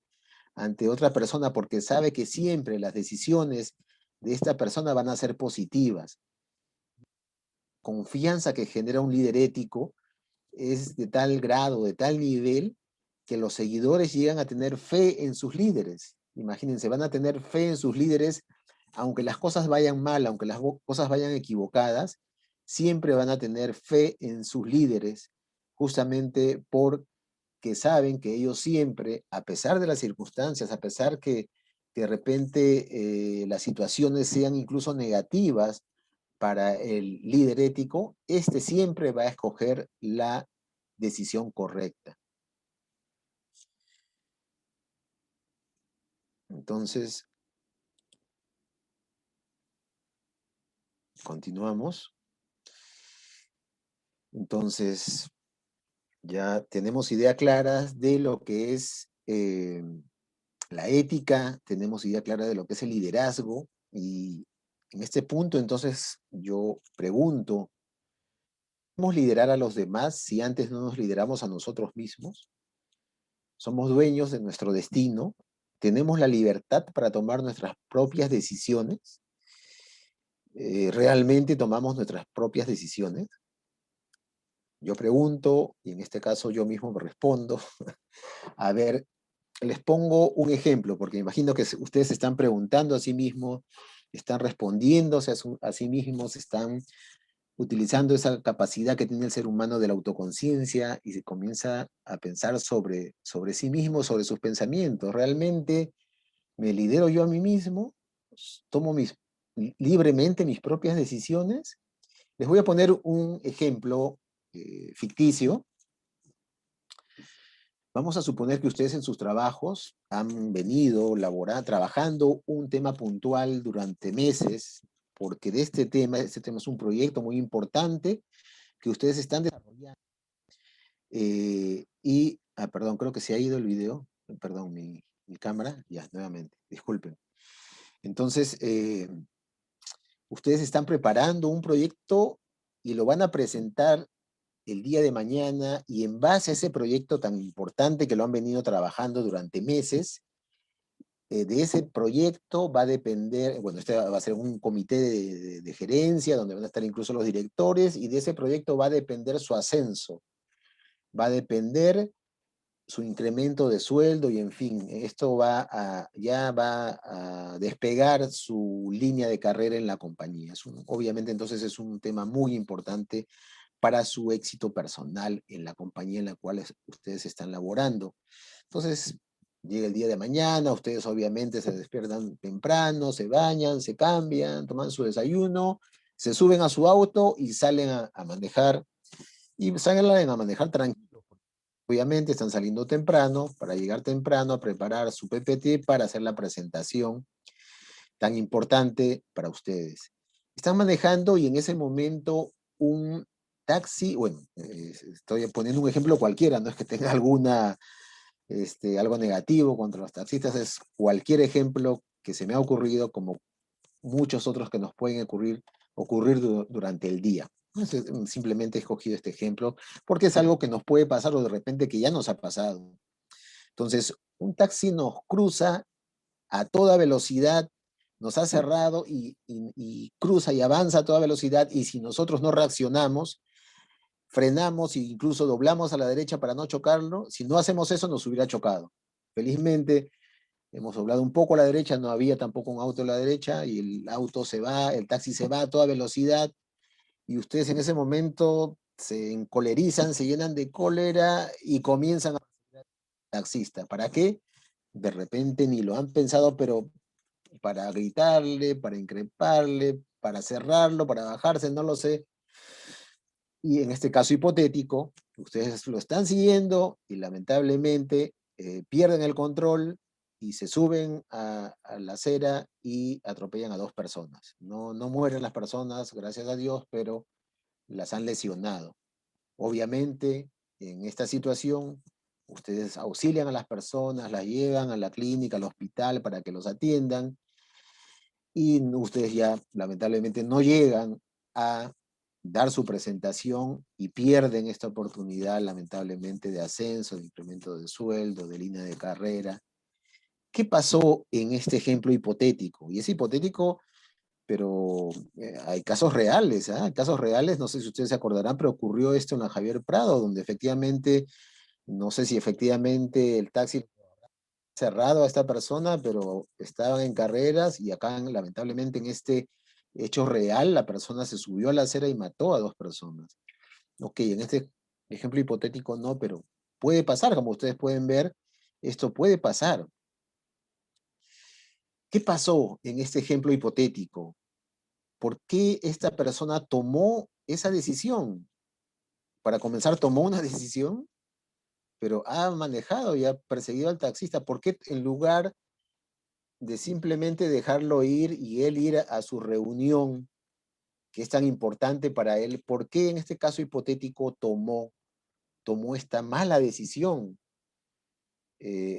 ante otra persona porque sabe que siempre las decisiones de esta persona van a ser positivas. Confianza que genera un líder ético es de tal grado, de tal nivel, que los seguidores llegan a tener fe en sus líderes. Imagínense, van a tener fe en sus líderes, aunque las cosas vayan mal, aunque las cosas vayan equivocadas, siempre van a tener fe en sus líderes, justamente porque saben que ellos siempre, a pesar de las circunstancias, a pesar que de repente las situaciones sean incluso negativas para el líder ético, este siempre va a escoger la decisión correcta. Entonces, continuamos. Entonces, ya tenemos ideas claras de lo que es la ética, tenemos idea clara de lo que es el liderazgo, y en este punto, entonces, yo pregunto, ¿podemos liderar a los demás si antes no nos lideramos a nosotros mismos? Somos dueños de nuestro destino, tenemos la libertad para tomar nuestras propias decisiones. ¿Realmente tomamos nuestras propias decisiones? Yo pregunto, y en este caso yo mismo me respondo. A ver, les pongo un ejemplo, porque imagino que ustedes se están preguntando a sí mismos, están respondiéndose a sí mismos, están utilizando esa capacidad que tiene el ser humano de la autoconciencia y se comienza a pensar sobre sí mismo, sobre sus pensamientos. ¿Realmente me lidero yo a mí mismo? ¿Tomo libremente mis propias decisiones? Les voy a poner un ejemplo ficticio. Vamos a suponer que ustedes en sus trabajos han venido trabajando un tema puntual durante meses, porque de este tema es un proyecto muy importante que ustedes están desarrollando. Perdón, creo que se ha ido el video. Perdón, mi cámara. Ya, nuevamente, disculpen. Entonces, ustedes están preparando un proyecto y lo van a presentar el día de mañana, y en base a ese proyecto tan importante que lo han venido trabajando durante meses, de ese proyecto va a depender, bueno, este va a ser un comité de gerencia donde van a estar incluso los directores, y de ese proyecto va a depender su ascenso, va a depender su incremento de sueldo, y en fin, esto ya va a despegar su línea de carrera en la compañía. Obviamente entonces es un tema muy importante para su éxito personal en la compañía en la cual ustedes están laborando. Entonces, llega el día de mañana, ustedes obviamente se despiertan temprano, se bañan, se cambian, toman su desayuno, se suben a su auto y salen a manejar, y salen a manejar tranquilos. Obviamente están saliendo temprano para llegar temprano a preparar su PPT para hacer la presentación tan importante para ustedes. Están manejando y en ese momento un taxi, bueno, estoy poniendo un ejemplo cualquiera, no es que tenga algo negativo contra los taxistas, es cualquier ejemplo que se me ha ocurrido, como muchos otros que nos pueden ocurrir durante el día. Simplemente he escogido este ejemplo porque es algo que nos puede pasar o de repente que ya nos ha pasado. Entonces, un taxi nos cruza a toda velocidad, nos ha cerrado y cruza y avanza a toda velocidad, y si nosotros no reaccionamos, frenamos e incluso doblamos a la derecha para no chocarlo, si no hacemos eso nos hubiera chocado. Felizmente hemos doblado un poco a la derecha, no había tampoco un auto a la derecha y el auto se va, el taxi se va a toda velocidad y ustedes en ese momento se encolerizan, se llenan de cólera y comienzan a perseguir al taxista. ¿Para qué? De repente ni lo han pensado, pero para gritarle, para increparle, para cerrarlo, para bajarse, no lo sé. Y en este caso hipotético, ustedes lo están siguiendo y lamentablemente pierden el control y se suben a la acera y atropellan a 2 personas. No, no mueren las personas, gracias a Dios, pero las han lesionado. Obviamente, en esta situación, ustedes auxilian a las personas, las llevan a la clínica, al hospital para que los atiendan, y ustedes ya lamentablemente no llegan a dar su presentación y pierden esta oportunidad lamentablemente de ascenso, de incremento de sueldo, de línea de carrera. ¿Qué pasó en este ejemplo hipotético? Y es hipotético, pero hay casos reales, ¿eh? Hay casos reales, no sé si ustedes se acordarán, pero ocurrió esto en la Javier Prado, donde efectivamente, no sé si efectivamente el taxi cerrado a esta persona, pero estaban en carreras y acá lamentablemente en este hecho real la persona se subió a la acera y mató a 2 personas. Ok, en este ejemplo hipotético no, pero puede pasar, como ustedes pueden ver, esto puede pasar. ¿Qué pasó en este ejemplo hipotético? ¿Por qué esta persona tomó esa decisión? Para comenzar, tomó una decisión, pero ha manejado y ha perseguido al taxista. ¿Por qué en lugar de simplemente dejarlo ir y él ir a su reunión, que es tan importante para él, por qué en este caso hipotético tomó esta mala decisión?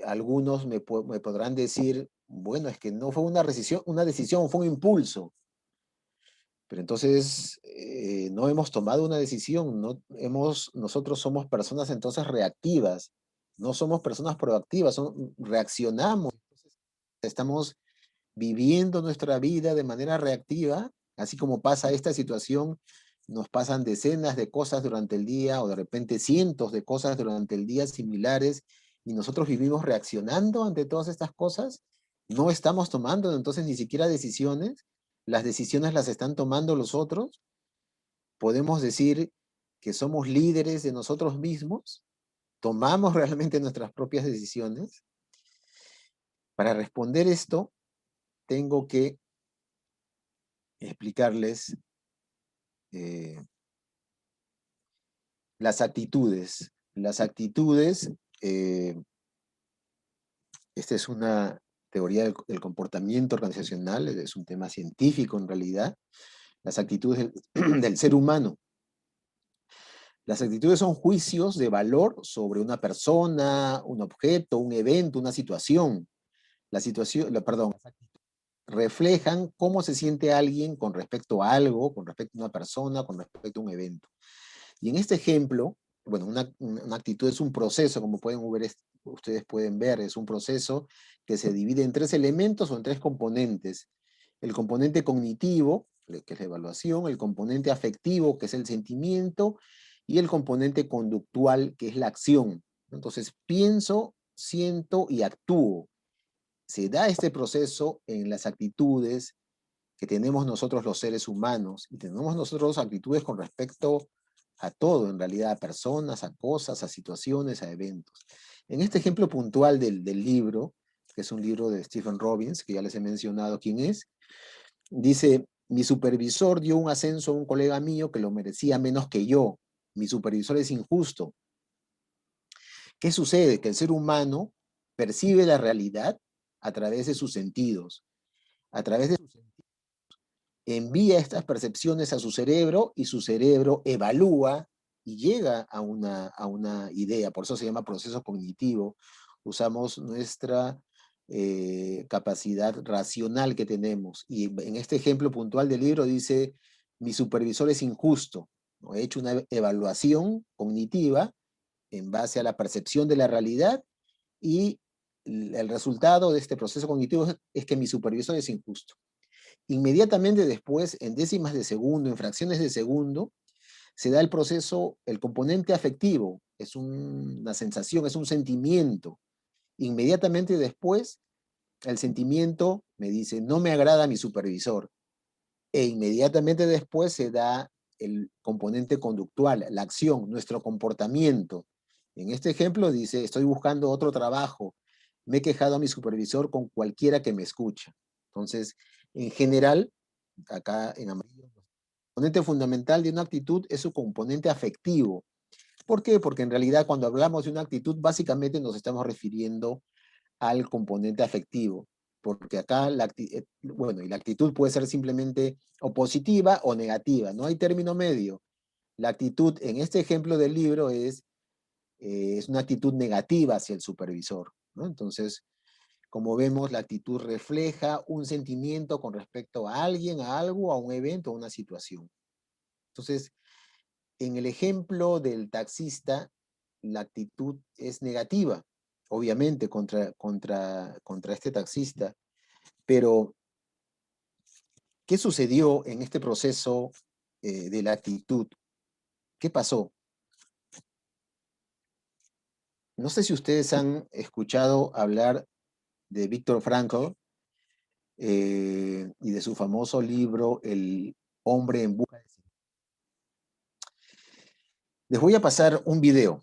Algunos me podrán decir, bueno, es que no fue una decisión, fue un impulso. Pero entonces no hemos tomado una decisión, nosotros somos personas entonces reactivas, no somos personas proactivas, reaccionamos, estamos viviendo nuestra vida de manera reactiva, así como pasa esta situación, nos pasan decenas de cosas durante el día o de repente cientos de cosas durante el día similares y nosotros vivimos reaccionando ante todas estas cosas, no estamos tomando entonces ni siquiera decisiones, las decisiones las están tomando los otros, podemos decir que somos líderes de nosotros mismos, tomamos realmente nuestras propias decisiones. Para responder esto, tengo que explicarles las actitudes. Las actitudes, esta es una teoría del comportamiento organizacional, es un tema científico en realidad, las actitudes del ser humano. Las actitudes son juicios de valor sobre una persona, un objeto, un evento, una situación. Reflejan cómo se siente alguien con respecto a algo, con respecto a una persona, con respecto a un evento. Y en este ejemplo, bueno, una actitud es un proceso, como ustedes pueden ver, es un proceso que se divide en 3 elementos o en 3 componentes. El componente cognitivo, que es la evaluación, el componente afectivo, que es el sentimiento, y el componente conductual, que es la acción. Entonces, pienso, siento y actúo. Se da este proceso en las actitudes que tenemos nosotros los seres humanos, y tenemos nosotros actitudes con respecto a todo, en realidad, a personas, a cosas, a situaciones, a eventos. En este ejemplo puntual del libro, que es un libro de Stephen Robbins, que ya les he mencionado quién es, dice, mi supervisor dio un ascenso a un colega mío que lo merecía menos que yo. Mi supervisor es injusto. ¿Qué sucede? Que el ser humano percibe la realidad a través de sus sentidos. A través de sus sentidos envía estas percepciones a su cerebro y su cerebro evalúa y llega a una idea. Por eso se llama proceso cognitivo. Usamos nuestra capacidad racional que tenemos. Y en este ejemplo puntual del libro dice, mi supervisor es injusto. ¿no? He hecho una evaluación cognitiva en base a la percepción de la realidad y el resultado de este proceso cognitivo es que mi supervisor es injusto. Inmediatamente después, en décimas de segundo, en fracciones de segundo, se da el proceso, el componente afectivo, es una sensación, es un sentimiento. Inmediatamente después, el sentimiento me dice, no me agrada mi supervisor. E inmediatamente después se da el componente conductual, la acción, nuestro comportamiento. En este ejemplo dice, estoy buscando otro trabajo, me he quejado a mi supervisor con cualquiera que me escucha. Entonces, en general, acá en amarillo, el componente fundamental de una actitud es su componente afectivo. ¿Por qué? Porque en realidad cuando hablamos de una actitud, básicamente nos estamos refiriendo al componente afectivo, porque acá bueno, y la actitud puede ser simplemente o positiva o negativa, no hay término medio. La actitud en este ejemplo del libro es una actitud negativa hacia el supervisor, ¿no? Entonces, como vemos, la actitud refleja un sentimiento con respecto a alguien, a algo, a un evento, a una situación. Entonces, en el ejemplo del taxista, la actitud es negativa, obviamente, contra este taxista, pero ¿qué sucedió en este proceso de la actitud? ¿Qué pasó? No sé si ustedes han escuchado hablar de Viktor Frankl y de su famoso libro El hombre en busca de sí. Les voy a pasar un video,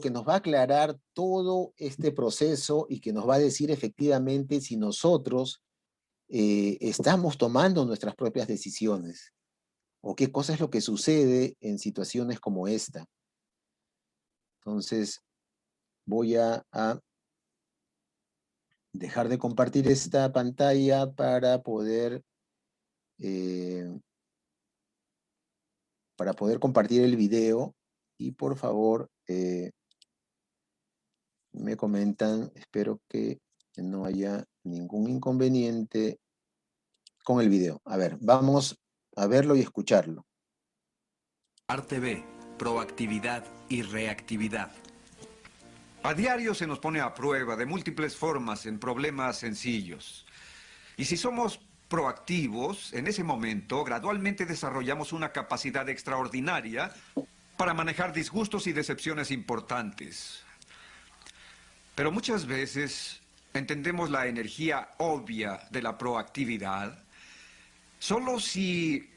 que nos va a aclarar todo este proceso y que nos va a decir efectivamente si nosotros estamos tomando nuestras propias decisiones o qué cosa es lo que sucede en situaciones como esta. Entonces, voy a dejar de compartir esta pantalla para poder compartir el video y por favor me comentan, espero que no haya ningún inconveniente con el video. A ver, vamos a verlo y escucharlo. Parte B, proactividad y reactividad. A diario se nos pone a prueba de múltiples formas en problemas sencillos. Y si somos proactivos, en ese momento gradualmente desarrollamos una capacidad extraordinaria para manejar disgustos y decepciones importantes. Pero muchas veces entendemos la energía obvia de la proactividad solo si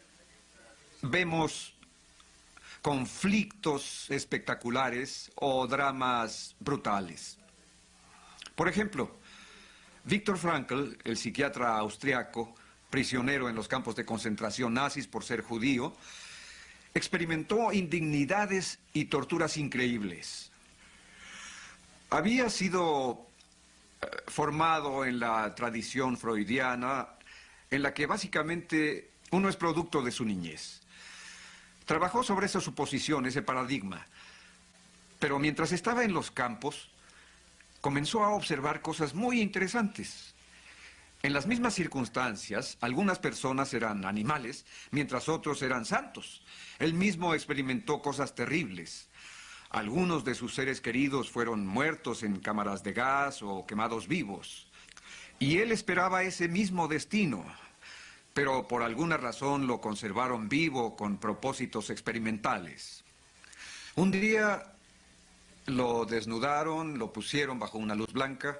vemos conflictos espectaculares o dramas brutales. Por ejemplo, Viktor Frankl, el psiquiatra austriaco, prisionero en los campos de concentración nazis por ser judío, experimentó indignidades y torturas increíbles. Había sido formado en la tradición freudiana, en la que básicamente uno es producto de su niñez. Trabajó sobre esa suposición, ese paradigma, pero mientras estaba en los campos, comenzó a observar cosas muy interesantes. En las mismas circunstancias, algunas personas eran animales, mientras otros eran santos. Él mismo experimentó cosas terribles. Algunos de sus seres queridos fueron muertos en cámaras de gas o quemados vivos. Y él esperaba ese mismo destino, pero por alguna razón lo conservaron vivo con propósitos experimentales. Un día lo desnudaron, lo pusieron bajo una luz blanca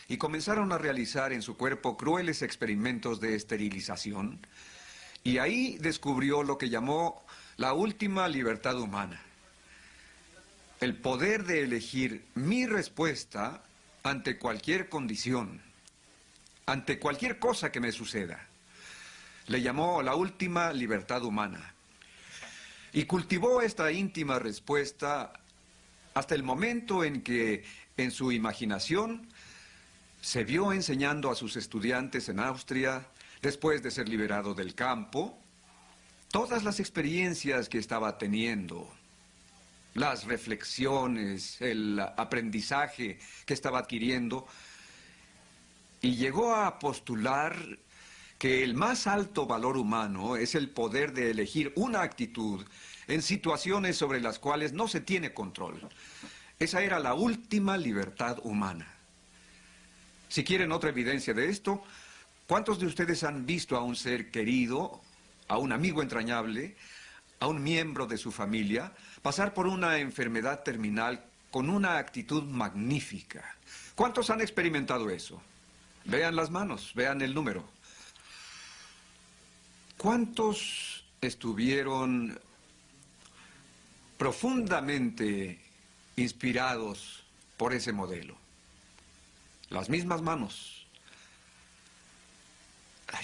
y comenzaron a realizar en su cuerpo crueles experimentos de esterilización. Y ahí descubrió lo que llamó la última libertad humana. El poder de elegir mi respuesta ante cualquier condición, ante cualquier cosa que me suceda. Le llamó la última libertad humana. Y cultivó esta íntima respuesta hasta el momento en que, en su imaginación, se vio enseñando a sus estudiantes en Austria, después de ser liberado del campo, todas las experiencias que estaba teniendo, las reflexiones, el aprendizaje que estaba adquiriendo, y llegó a postular que el más alto valor humano es el poder de elegir una actitud en situaciones sobre las cuales no se tiene control. Esa era la última libertad humana. Si quieren otra evidencia de esto, ¿cuántos de ustedes han visto a un ser querido, a un amigo entrañable, a un miembro de su familia, pasar por una enfermedad terminal con una actitud magnífica? ¿Cuántos han experimentado eso? Vean las manos, vean el número. ¿Cuántos estuvieron profundamente inspirados por ese modelo? Las mismas manos.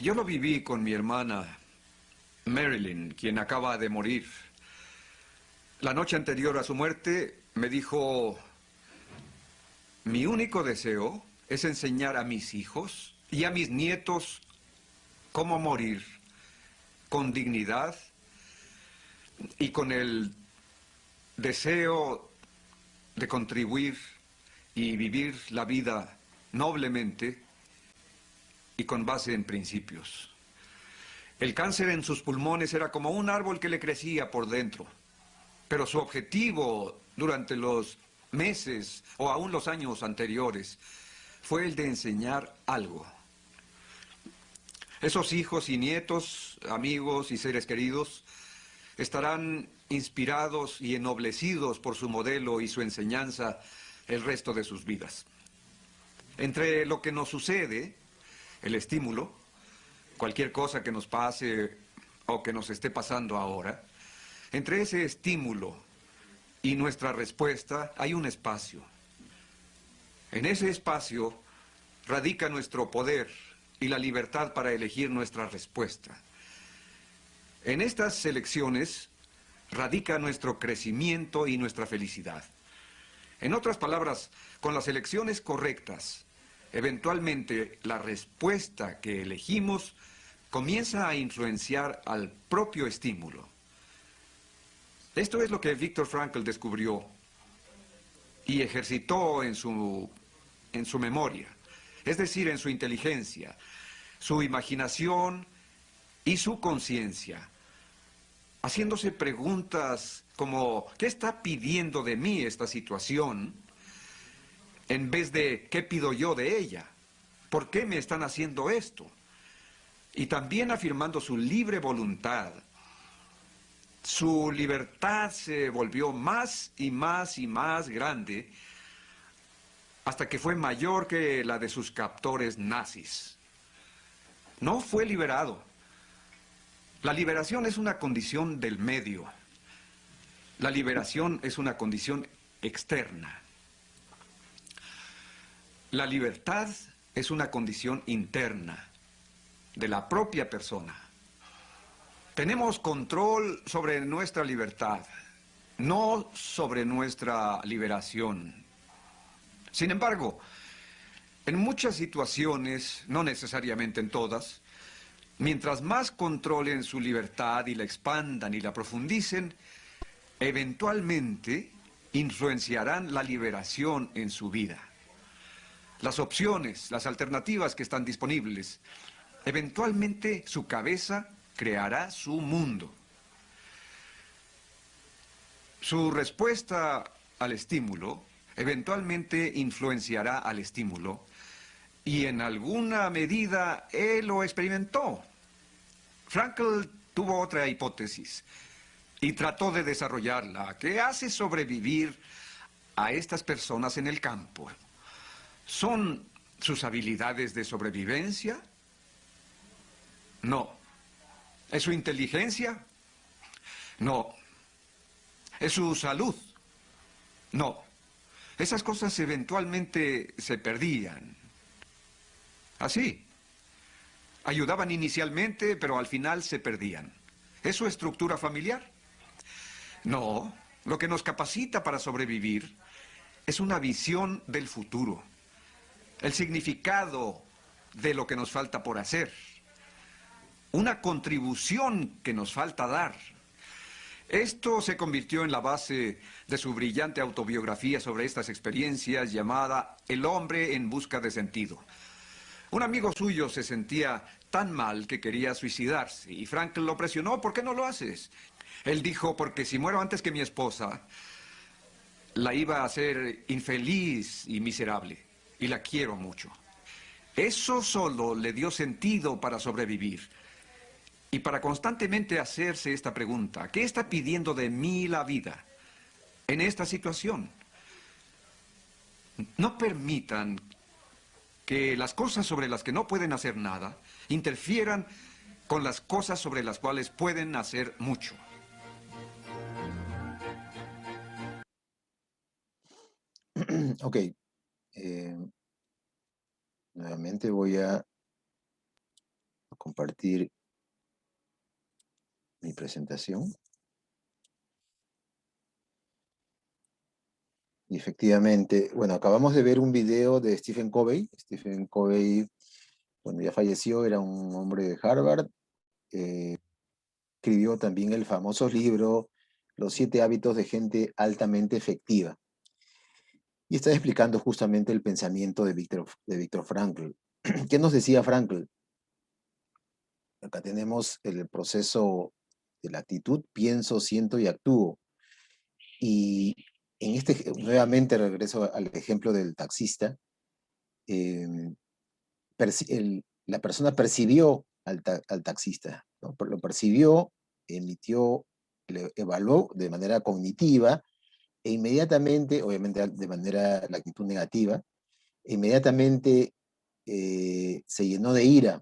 Yo lo viví con mi hermana Marilyn, quien acaba de morir. La noche anterior a su muerte me dijo: mi único deseo es enseñar a mis hijos y a mis nietos cómo morir con dignidad y con el deseo de contribuir y vivir la vida noblemente y con base en principios. El cáncer en sus pulmones era como un árbol que le crecía por dentro, pero su objetivo durante los meses o aún los años anteriores fue el de enseñar algo. Esos hijos y nietos, amigos y seres queridos estarán inspirados y ennoblecidos por su modelo y su enseñanza el resto de sus vidas. Entre lo que nos sucede, el estímulo, cualquier cosa que nos pase o que nos esté pasando ahora, entre ese estímulo y nuestra respuesta hay un espacio. En ese espacio radica nuestro poder y la libertad para elegir nuestra respuesta. En estas elecciones radica nuestro crecimiento y nuestra felicidad. En otras palabras, con las elecciones correctas, eventualmente la respuesta que elegimos comienza a influenciar al propio estímulo. Esto es lo que Viktor Frankl descubrió y ejercitó en su memoria, es decir, en su inteligencia, su imaginación y su conciencia, haciéndose preguntas como: ¿qué está pidiendo de mí esta situación? En vez de ¿qué pido yo de ella? ¿Por qué me están haciendo esto? Y también afirmando su libre voluntad. Su libertad se volvió más y más y más grande hasta que fue mayor que la de sus captores nazis. No fue liberado. La liberación es una condición del medio. La liberación es una condición externa. La libertad es una condición interna de la propia persona. Tenemos control sobre nuestra libertad, no sobre nuestra liberación. Sin embargo, en muchas situaciones, no necesariamente en todas, mientras más controlen su libertad y la expandan y la profundicen, eventualmente influenciarán la liberación en su vida. Las opciones, las alternativas que están disponibles, eventualmente su cabeza creará su mundo. Su respuesta al estímulo eventualmente influenciará al estímulo y en alguna medida él lo experimentó. Frankl tuvo otra hipótesis y trató de desarrollarla. ¿Qué hace sobrevivir a estas personas en el campo? ¿Son sus habilidades de sobrevivencia? No. ¿Es su inteligencia? No. ¿Es su salud? No. Esas cosas eventualmente se perdían. Así. Ayudaban inicialmente, pero al final se perdían. ¿Es su estructura familiar? No. Lo que nos capacita para sobrevivir es una visión del futuro. El significado de lo que nos falta por hacer. Una contribución que nos falta dar. Esto se convirtió en la base de su brillante autobiografía sobre estas experiencias llamada El hombre en busca de sentido. Un amigo suyo se sentía tan mal que quería suicidarse y Frankl lo presionó. ¿Por qué no lo haces? Él dijo, porque si muero antes que mi esposa, la iba a hacer infeliz y miserable. Y la quiero mucho. Eso solo le dio sentido para sobrevivir. Y para constantemente hacerse esta pregunta, ¿qué está pidiendo de mí la vida en esta situación? No permitan que las cosas sobre las que no pueden hacer nada interfieran con las cosas sobre las cuales pueden hacer mucho. Ok. Nuevamente voy a compartir mi presentación. Y efectivamente, bueno, acabamos de ver un video de Stephen Covey. Stephen Covey, cuando ya falleció, era un hombre de Harvard. Escribió también el famoso libro Los 7 hábitos de gente altamente efectiva. Y está explicando justamente el pensamiento de Viktor Frankl. ¿Qué nos decía Frankl? Acá tenemos el proceso de la actitud, pienso, siento y actúo. Y nuevamente regreso al ejemplo del taxista. La persona percibió al taxista, ¿no? Lo percibió, emitió, evaluó de manera cognitiva e inmediatamente, obviamente de manera la actitud negativa, inmediatamente se llenó de ira.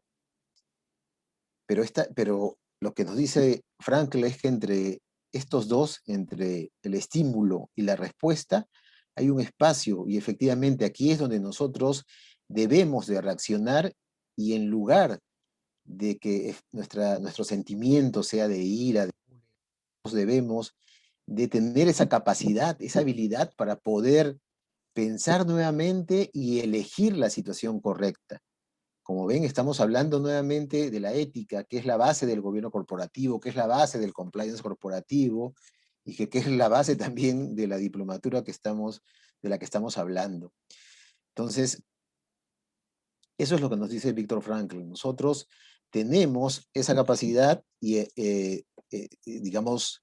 Pero lo que nos dice Frankl es que entre estos dos, entre el estímulo y la respuesta, hay un espacio, y efectivamente aquí es donde nosotros debemos de reaccionar, y en lugar de que nuestro sentimiento sea de ira, debemos de tener esa capacidad, esa habilidad para poder pensar nuevamente y elegir la situación correcta. Como ven, estamos hablando nuevamente de la ética, que es la base del gobierno corporativo, que es la base del compliance corporativo, y que es la base también de la diplomatura de la que estamos hablando. Entonces, eso es lo que nos dice Viktor Frankl. Nosotros tenemos esa capacidad y, digamos,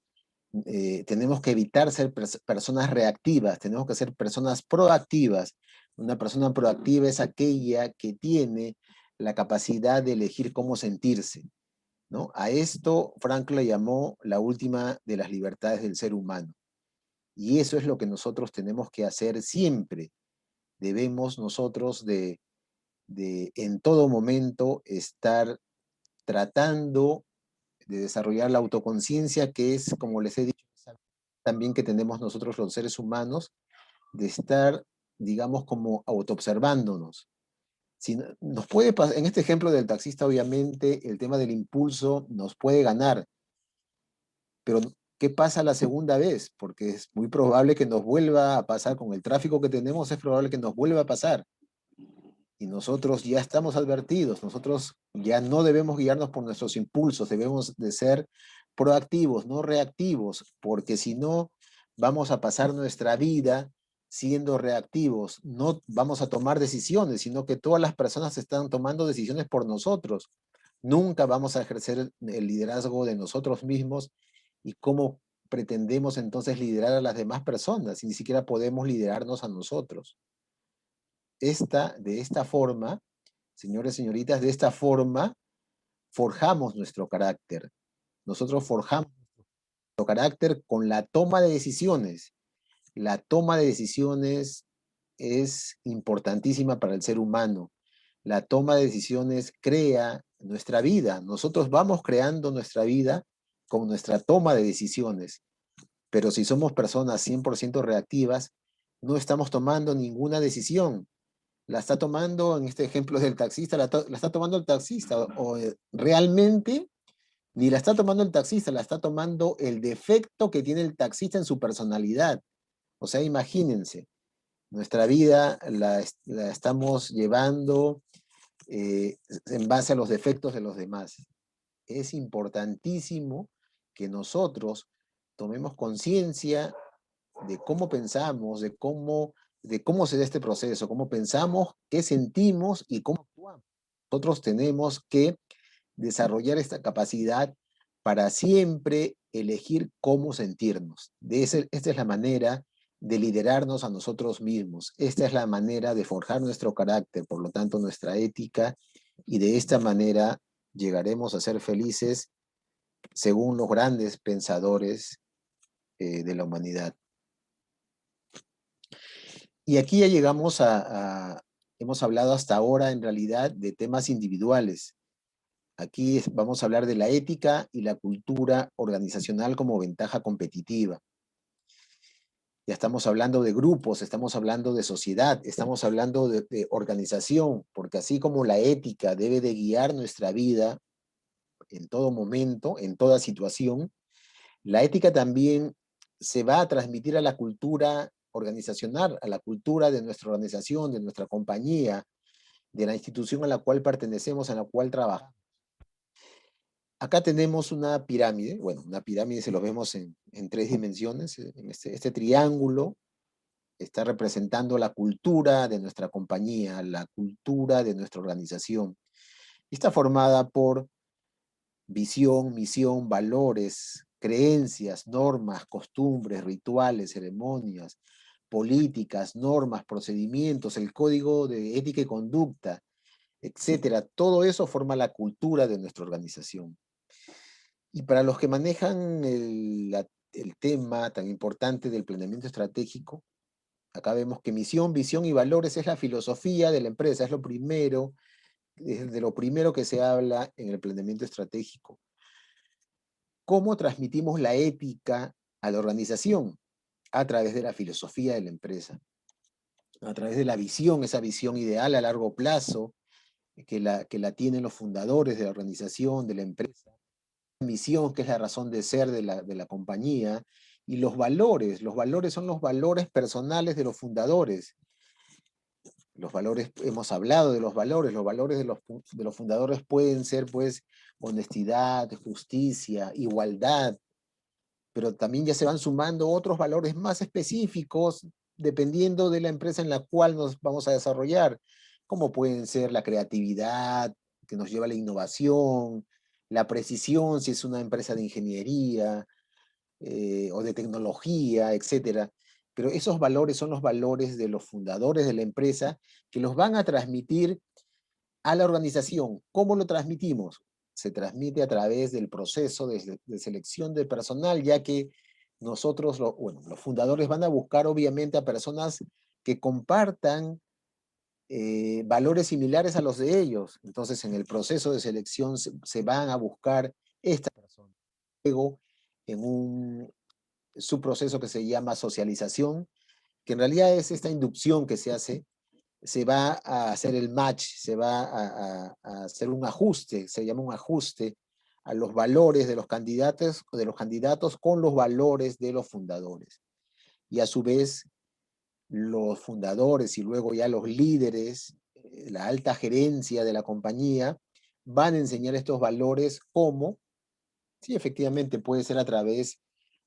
tenemos que evitar ser personas reactivas, tenemos que ser personas proactivas. Una persona proactiva es aquella que tiene la capacidad de elegir cómo sentirse, ¿no? A esto Frankl le llamó la última de las libertades del ser humano. Y eso es lo que nosotros tenemos que hacer siempre. Debemos nosotros de en todo momento estar tratando de desarrollar la autoconciencia, que es, como les he dicho, también que tenemos nosotros los seres humanos, de estar, digamos, como autoobservándonos. Si nos puede pasar, en este ejemplo del taxista, obviamente, el tema del impulso nos puede ganar, pero ¿qué pasa la segunda vez? Porque es muy probable que nos vuelva a pasar, con el tráfico que tenemos, es probable que nos vuelva a pasar. Y nosotros ya estamos advertidos, nosotros ya no debemos guiarnos por nuestros impulsos, debemos de ser proactivos, no reactivos, porque si no, vamos a pasar nuestra vida siendo reactivos, no vamos a tomar decisiones, sino que todas las personas están tomando decisiones por nosotros. Nunca vamos a ejercer el liderazgo de nosotros mismos, y cómo pretendemos entonces liderar a las demás personas, si ni siquiera podemos liderarnos a nosotros. De esta forma, señores y señoritas, de esta forma forjamos nuestro carácter. Nosotros forjamos nuestro carácter con la toma de decisiones. La toma de decisiones es importantísima para el ser humano. La toma de decisiones crea nuestra vida. Nosotros vamos creando nuestra vida con nuestra toma de decisiones. Pero si somos personas 100% reactivas, no estamos tomando ninguna decisión. La está tomando, en este ejemplo del taxista, la está tomando el taxista, o realmente ni la está tomando el taxista, la está tomando el defecto que tiene el taxista en su personalidad. O sea, imagínense, nuestra vida la estamos llevando en base a los defectos de los demás. Es importantísimo que nosotros tomemos conciencia de cómo pensamos, de cómo se da este proceso, cómo pensamos, qué sentimos y cómo actuamos. Nosotros tenemos que desarrollar esta capacidad para siempre elegir cómo sentirnos. Esta es la manera de liderarnos a nosotros mismos. Esta es la manera de forjar nuestro carácter, por lo tanto nuestra ética, y de esta manera llegaremos a ser felices según los grandes pensadores de la humanidad. Y aquí ya llegamos hemos hablado hasta ahora en realidad de temas individuales. Aquí vamos a hablar de la ética y la cultura organizacional como ventaja competitiva. Ya estamos hablando de grupos, estamos hablando de sociedad, estamos hablando de organización, porque así como la ética debe de guiar nuestra vida en todo momento, en toda situación, la ética también se va a transmitir a la cultura organizacional, a la cultura de nuestra organización, de nuestra compañía, de la institución a la cual pertenecemos, a la cual trabajamos. Acá tenemos una pirámide, bueno, una pirámide se lo vemos en 3 dimensiones, en este triángulo está representando la cultura de nuestra compañía, la cultura de nuestra organización. Y está formada por visión, misión, valores, creencias, normas, costumbres, rituales, ceremonias, políticas, normas, procedimientos, el código de ética y conducta, etcétera. Todo eso forma la cultura de nuestra organización. Y para los que manejan el tema tan importante del planeamiento estratégico, acá vemos que misión, visión y valores es la filosofía de la empresa, es de lo primero que se habla en el planeamiento estratégico. ¿Cómo transmitimos la ética a la organización? A través de la filosofía de la empresa, a través de la visión, esa visión ideal a largo plazo que la tienen los fundadores de la organización, de la empresa, misión, que es la razón de ser de la compañía, y los valores son los valores personales de los fundadores. Los valores, hemos hablado de los valores de los fundadores pueden ser pues honestidad, justicia, igualdad, pero también ya se van sumando otros valores más específicos dependiendo de la empresa en la cual nos vamos a desarrollar, como pueden ser la creatividad, que nos lleva a la innovación, la precisión, si es una empresa de ingeniería o de tecnología, etc. Pero esos valores son los valores de los fundadores de la empresa que los van a transmitir a la organización. ¿Cómo lo transmitimos? Se transmite a través del proceso de selección de personal, ya que nosotros, los fundadores van a buscar obviamente a personas que compartan valores similares a los de ellos. Entonces, en el proceso de selección se van a buscar estas personas. Luego, en un subproceso que se llama socialización, que en realidad es esta inducción que se hace, se va a hacer el match, se va a hacer un ajuste, se llama un ajuste a los valores de los candidatos con los valores de los fundadores. Y a su vez, los fundadores y luego ya los líderes, la alta gerencia de la compañía, van a enseñar estos valores como, sí, efectivamente puede ser a través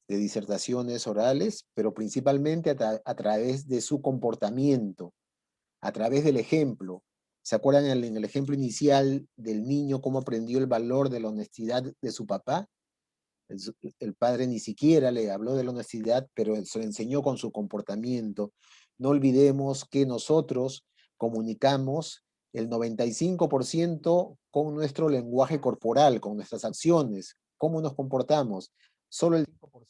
de disertaciones orales, pero principalmente a través de su comportamiento, a través del ejemplo. ¿Se acuerdan en el ejemplo inicial del niño cómo aprendió el valor de la honestidad de su papá? El padre ni siquiera le habló de la honestidad, pero se lo enseñó con su comportamiento. No olvidemos que nosotros comunicamos el 95% con nuestro lenguaje corporal, con nuestras acciones, cómo nos comportamos. Solo el 5%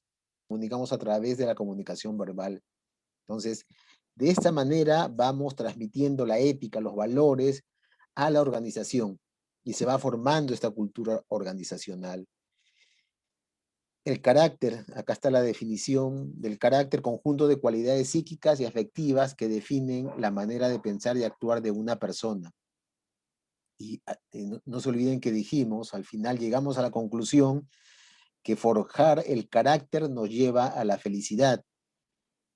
comunicamos a través de la comunicación verbal. Entonces, de esta manera vamos transmitiendo la ética, los valores a la organización y se va formando esta cultura organizacional. El carácter, acá está la definición del carácter, conjunto de cualidades psíquicas y afectivas que definen la manera de pensar y actuar de una persona. Y no se olviden que dijimos, al final llegamos a la conclusión que forjar el carácter nos lleva a la felicidad.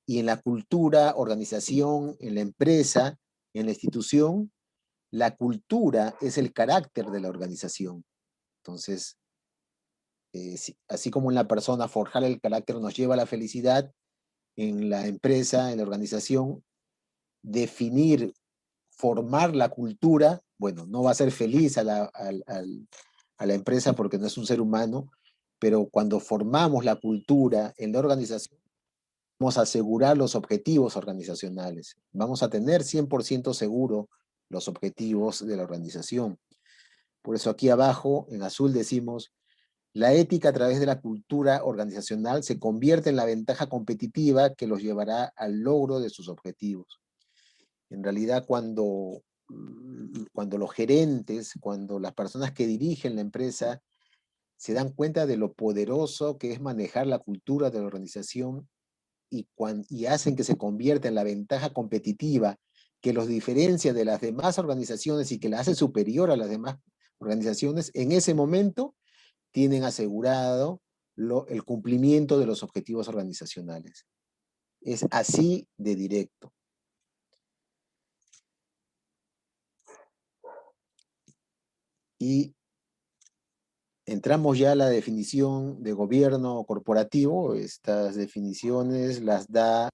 Y en la cultura, organización, en la empresa, en la institución, la cultura es el carácter de la organización. Entonces, así como en la persona forjar el carácter nos lleva a la felicidad, en la empresa, en la organización, definir, formar la cultura, bueno, no va a ser feliz a la empresa porque no es un ser humano, pero cuando formamos la cultura en la organización, vamos a asegurar los objetivos organizacionales. Vamos a tener 100% seguro los objetivos de la organización. Por eso aquí abajo, en azul, decimos: la ética a través de la cultura organizacional se convierte en la ventaja competitiva que los llevará al logro de sus objetivos. En realidad, cuando los gerentes, cuando las personas que dirigen la empresa se dan cuenta de lo poderoso que es manejar la cultura de la organización y hacen que se convierta en la ventaja competitiva que los diferencia de las demás organizaciones y que la hace superior a las demás organizaciones, en ese momento tienen asegurado el cumplimiento de los objetivos organizacionales. Es así de directo. Y entramos ya a la definición de gobierno corporativo. Estas definiciones las da la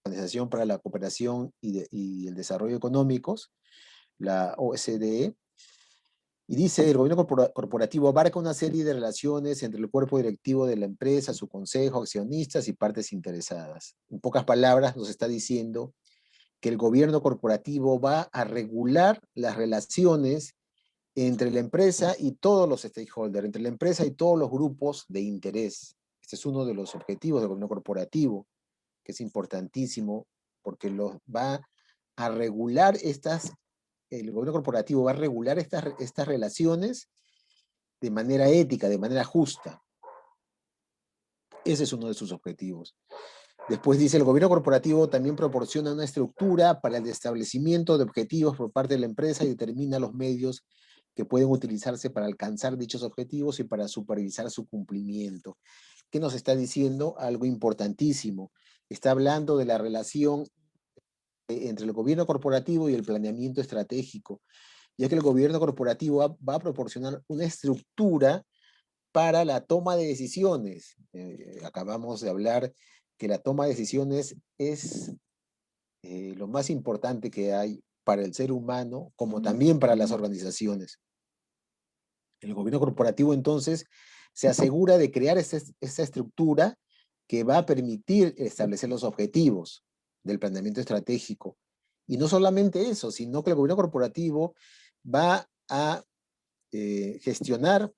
Organización para la Cooperación y el Desarrollo Económicos, la OCDE, y dice: el gobierno corporativo abarca una serie de relaciones entre el cuerpo directivo de la empresa, su consejo, accionistas y partes interesadas. En pocas palabras, nos está diciendo que el gobierno corporativo va a regular las relaciones entre la empresa y todos los stakeholders, entre la empresa y todos los grupos de interés. Este es uno de los objetivos del gobierno corporativo, que es importantísimo, porque va a regular el gobierno corporativo va a regular estas relaciones de manera ética, de manera justa. Ese es uno de sus objetivos. Después dice: el gobierno corporativo también proporciona una estructura para el establecimiento de objetivos por parte de la empresa y determina los medios que pueden utilizarse para alcanzar dichos objetivos y para supervisar su cumplimiento. ¿Qué nos está diciendo? Algo importantísimo. Está hablando de la relación entre el gobierno corporativo y el planeamiento estratégico, ya que el gobierno corporativo va a proporcionar una estructura para la toma de decisiones. Acabamos de hablar que la toma de decisiones es lo más importante que hay para el ser humano, como también para las organizaciones. El gobierno corporativo, entonces, se asegura de crear esa estructura que va a permitir establecer los objetivos del planeamiento estratégico. Y no solamente eso, sino que el gobierno corporativo va a gestionar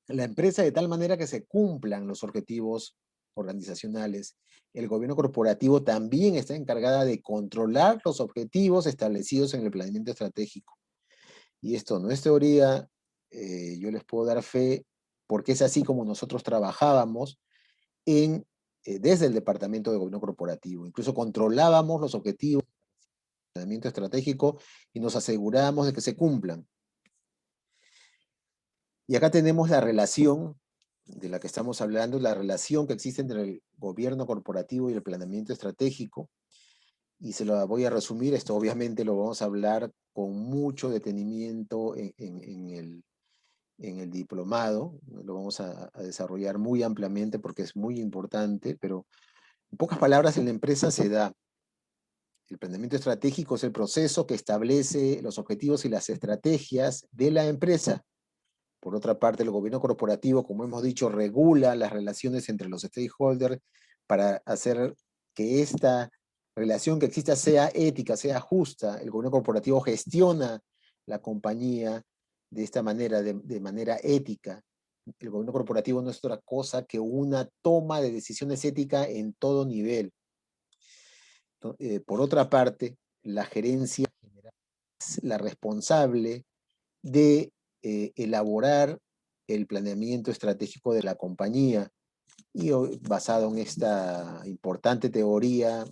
la empresa de tal manera que se cumplan los objetivos organizacionales. El gobierno corporativo también está encargada de controlar los objetivos establecidos en el planeamiento estratégico. Y esto no es teoría, yo les puedo dar fe, porque es así como nosotros trabajábamos desde el Departamento de Gobierno Corporativo. Incluso controlábamos los objetivos del planeamiento estratégico y nos asegurábamos de que se cumplan. Y acá tenemos la relación de la que estamos hablando, la relación que existe entre el gobierno corporativo y el planeamiento estratégico. Y se lo voy a resumir. Esto obviamente lo vamos a hablar con mucho detenimiento en el diplomado. Lo vamos a desarrollar muy ampliamente porque es muy importante, pero en pocas palabras, en la empresa se da: el planeamiento estratégico es el proceso que establece los objetivos y las estrategias de la empresa. Por otra parte, el gobierno corporativo, como hemos dicho, regula las relaciones entre los stakeholders para hacer que esta relación que exista sea ética, sea justa. El gobierno corporativo gestiona la compañía de esta manera, de manera ética. El gobierno corporativo no es otra cosa que una toma de decisiones éticas en todo nivel. Por otra parte, la gerencia general es la responsable de elaborar el planeamiento estratégico de la compañía, y basado en esta importante teoría,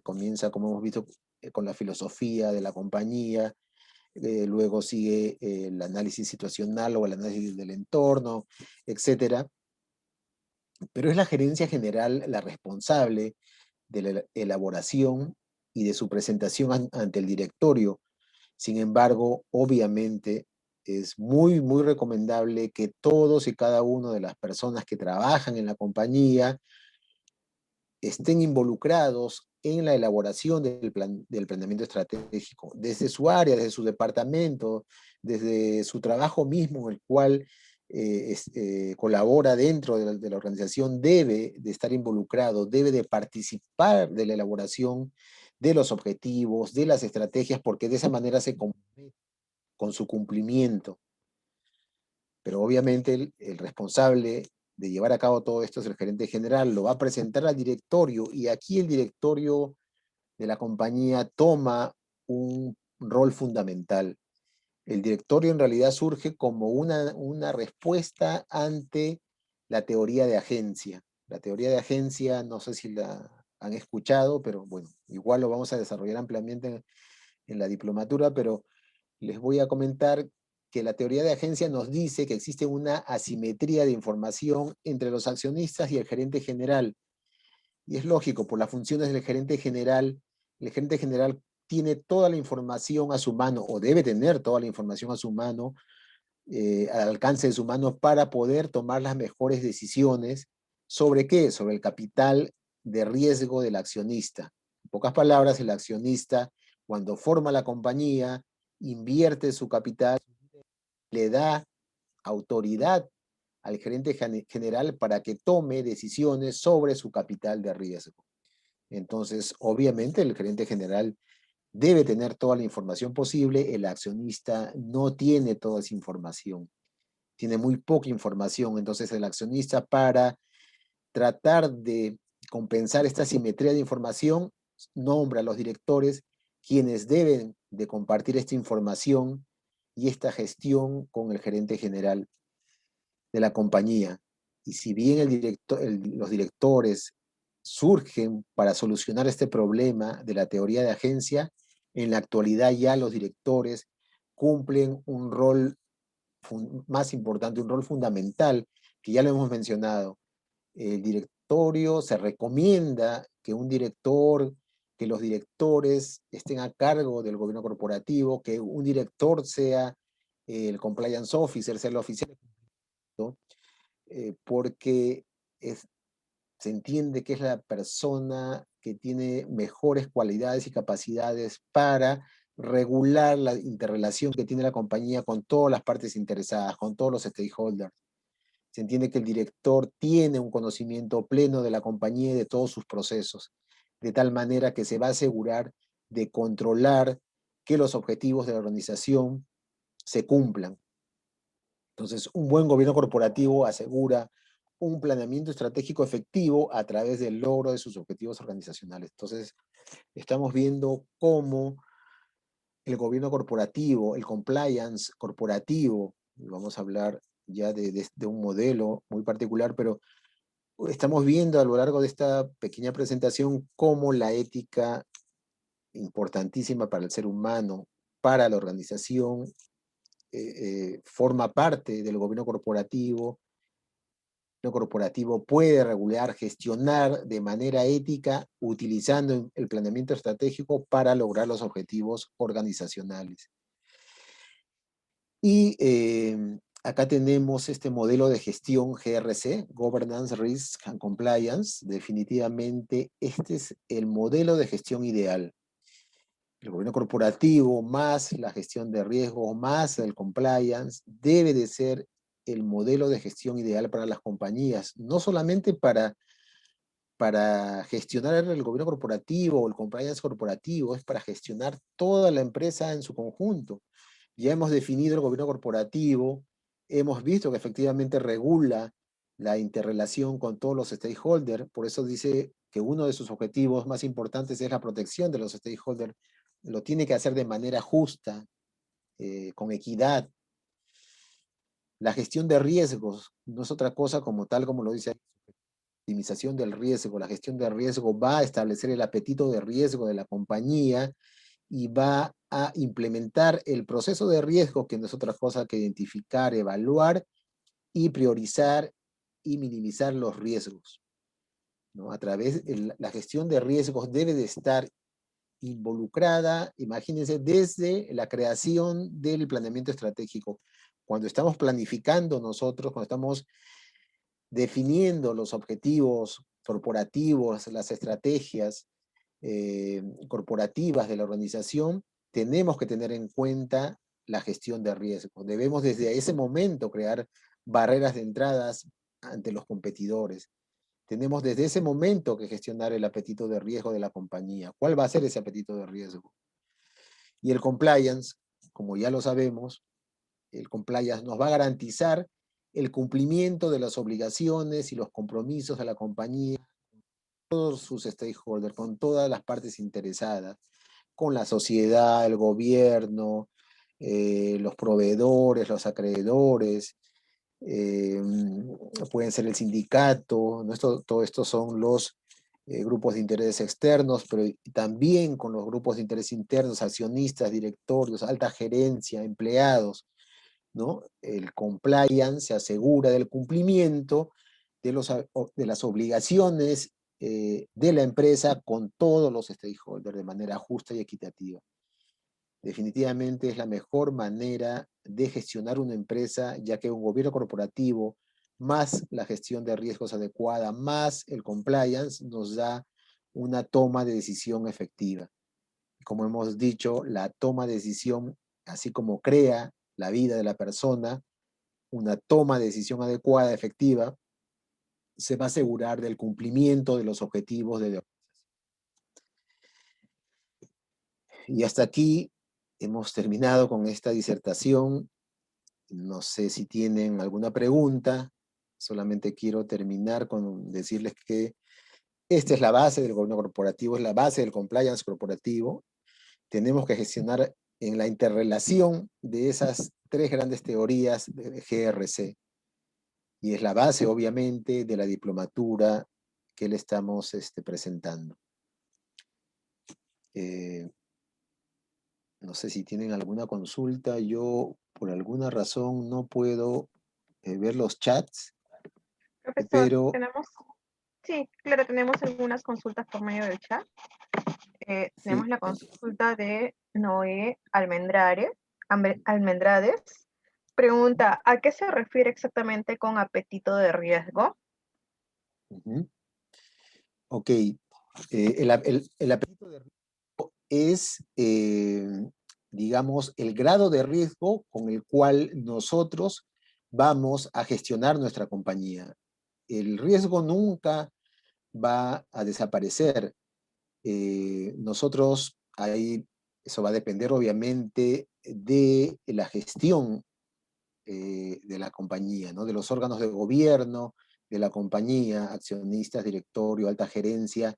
comienza, como hemos visto, con la filosofía de la compañía, luego sigue el análisis situacional o el análisis del entorno, etc. Pero es la gerencia general la responsable de la elaboración y de su presentación ante el directorio. Sin embargo, obviamente, es muy, muy recomendable que todos y cada una de las personas que trabajan en la compañía estén involucrados en la elaboración del planeamiento estratégico, desde su área, desde su departamento, desde su trabajo mismo, en el cual colabora dentro de la organización, debe de estar involucrado, debe de participar de la elaboración de los objetivos, de las estrategias, porque de esa manera se compromete con su cumplimiento. Pero obviamente el responsable de llevar a cabo todo esto es el gerente general, lo va a presentar al directorio, y aquí el directorio de la compañía toma un rol fundamental. El directorio en realidad surge como una respuesta ante la teoría de agencia. La teoría de agencia, no sé si la han escuchado, pero bueno, igual lo vamos a desarrollar ampliamente en la diplomatura, pero les voy a comentar que la teoría de agencia nos dice que existe una asimetría de información entre los accionistas y el gerente general. Y es lógico, por las funciones del gerente general, el gerente general tiene toda la información a su mano, o debe tener toda la información a su mano, al alcance de su mano, para poder tomar las mejores decisiones. ¿Sobre qué? Sobre el capital de riesgo del accionista. En pocas palabras, el accionista, cuando forma la compañía, invierte su capital, le da autoridad al gerente general para que tome decisiones sobre su capital de riesgo. Entonces, obviamente, el gerente general debe tener toda la información posible. El accionista no tiene toda esa información, tiene muy poca información. Entonces, el accionista, para tratar de compensar esta simetría de información, nombra a los directores, quienes deben de compartir esta información y esta gestión con el gerente general de la compañía. Y si bien los directores surgen para solucionar este problema de la teoría de agencia, en la actualidad ya los directores cumplen un rol más importante, un rol fundamental, que ya lo hemos mencionado. El directorio, se recomienda que un director, que los directores estén a cargo del gobierno corporativo, que un director sea el compliance officer, sea el oficial, ¿no? Porque se entiende que es la persona que tiene mejores cualidades y capacidades para regular la interrelación que tiene la compañía con todas las partes interesadas, con todos los stakeholders. Se entiende que el director tiene un conocimiento pleno de la compañía y de todos sus procesos, de tal manera que se va a asegurar de controlar que los objetivos de la organización se cumplan. Entonces, un buen gobierno corporativo asegura un planeamiento estratégico efectivo a través del logro de sus objetivos organizacionales. Entonces, estamos viendo cómo el gobierno corporativo, el compliance corporativo, vamos a hablar ya de un modelo muy particular, pero estamos viendo a lo largo de esta pequeña presentación cómo la ética, importantísima para el ser humano, para la organización, forma parte del gobierno corporativo. El gobierno corporativo puede regular, gestionar de manera ética, utilizando el planeamiento estratégico para lograr los objetivos organizacionales. Y acá tenemos este modelo de gestión GRC, Governance, Risk and Compliance. Definitivamente este es el modelo de gestión ideal. El gobierno corporativo más la gestión de riesgo más el compliance debe de ser el modelo de gestión ideal para las compañías, no solamente para gestionar el gobierno corporativo o el compliance corporativo, es para gestionar toda la empresa en su conjunto. Ya hemos definido el gobierno corporativo, hemos visto que efectivamente regula la interrelación con todos los stakeholders, por eso dice que uno de sus objetivos más importantes es la protección de los stakeholders. Lo tiene que hacer de manera justa, con equidad. La gestión de riesgos no es otra cosa como tal, como lo dice ahí, optimización del riesgo. La gestión de riesgo va a establecer el apetito de riesgo de la compañía y va a implementar el proceso de riesgo, que no es otra cosa que identificar, evaluar y priorizar y minimizar los riesgos, ¿no? A través de la gestión de riesgos debe de estar involucrada, imagínense, desde la creación del planeamiento estratégico. Cuando estamos planificando nosotros, cuando estamos definiendo los objetivos corporativos, las estrategias, corporativas de la organización, tenemos que tener en cuenta la gestión de riesgo. Debemos desde ese momento crear barreras de entradas ante los competidores. Tenemos desde ese momento que gestionar el apetito de riesgo de la compañía. ¿Cuál va a ser ese apetito de riesgo? Y el compliance, como ya lo sabemos, el compliance nos va a garantizar el cumplimiento de las obligaciones y los compromisos de la compañía, con todos sus stakeholders, con todas las partes interesadas, con la sociedad, el gobierno, los proveedores, los acreedores, pueden ser el sindicato, ¿no? Todo esto son los grupos de interés externos, pero también con los grupos de interés internos, accionistas, directorios, alta gerencia, empleados, ¿no? El compliance se asegura del cumplimiento de las obligaciones de la empresa con todos los stakeholders de manera justa y equitativa. Definitivamente es la mejor manera de gestionar una empresa, ya que un gobierno corporativo, más la gestión de riesgos adecuada, más el compliance, nos da una toma de decisión efectiva. Como hemos dicho, la toma de decisión, así como crea la vida de la persona, una toma de decisión adecuada, efectiva, se va a asegurar del cumplimiento de los objetivos de la organización. Y hasta aquí hemos terminado con esta disertación. No sé si tienen alguna pregunta. Solamente quiero terminar con decirles que esta es la base del gobierno corporativo, es la base del compliance corporativo. Tenemos que gestionar en la interrelación de esas tres grandes teorías de GRC. Y es la base, obviamente, de la diplomatura que le estamos presentando. No sé si tienen alguna consulta. Yo, por alguna razón, no puedo ver los chats, Profesor, pero... sí, claro, tenemos algunas consultas por medio del chat. Tenemos Sí. la consulta de Noé Almendrades. Pregunta, ¿a qué se refiere exactamente con apetito de riesgo? Ok. El apetito de riesgo es, digamos, el grado de riesgo con el cual nosotros vamos a gestionar nuestra compañía. El riesgo nunca va a desaparecer. Nosotros, ahí, eso va a depender obviamente de la gestión de la compañía, ¿no? De los órganos de gobierno, de la compañía, accionistas, directorio, alta gerencia,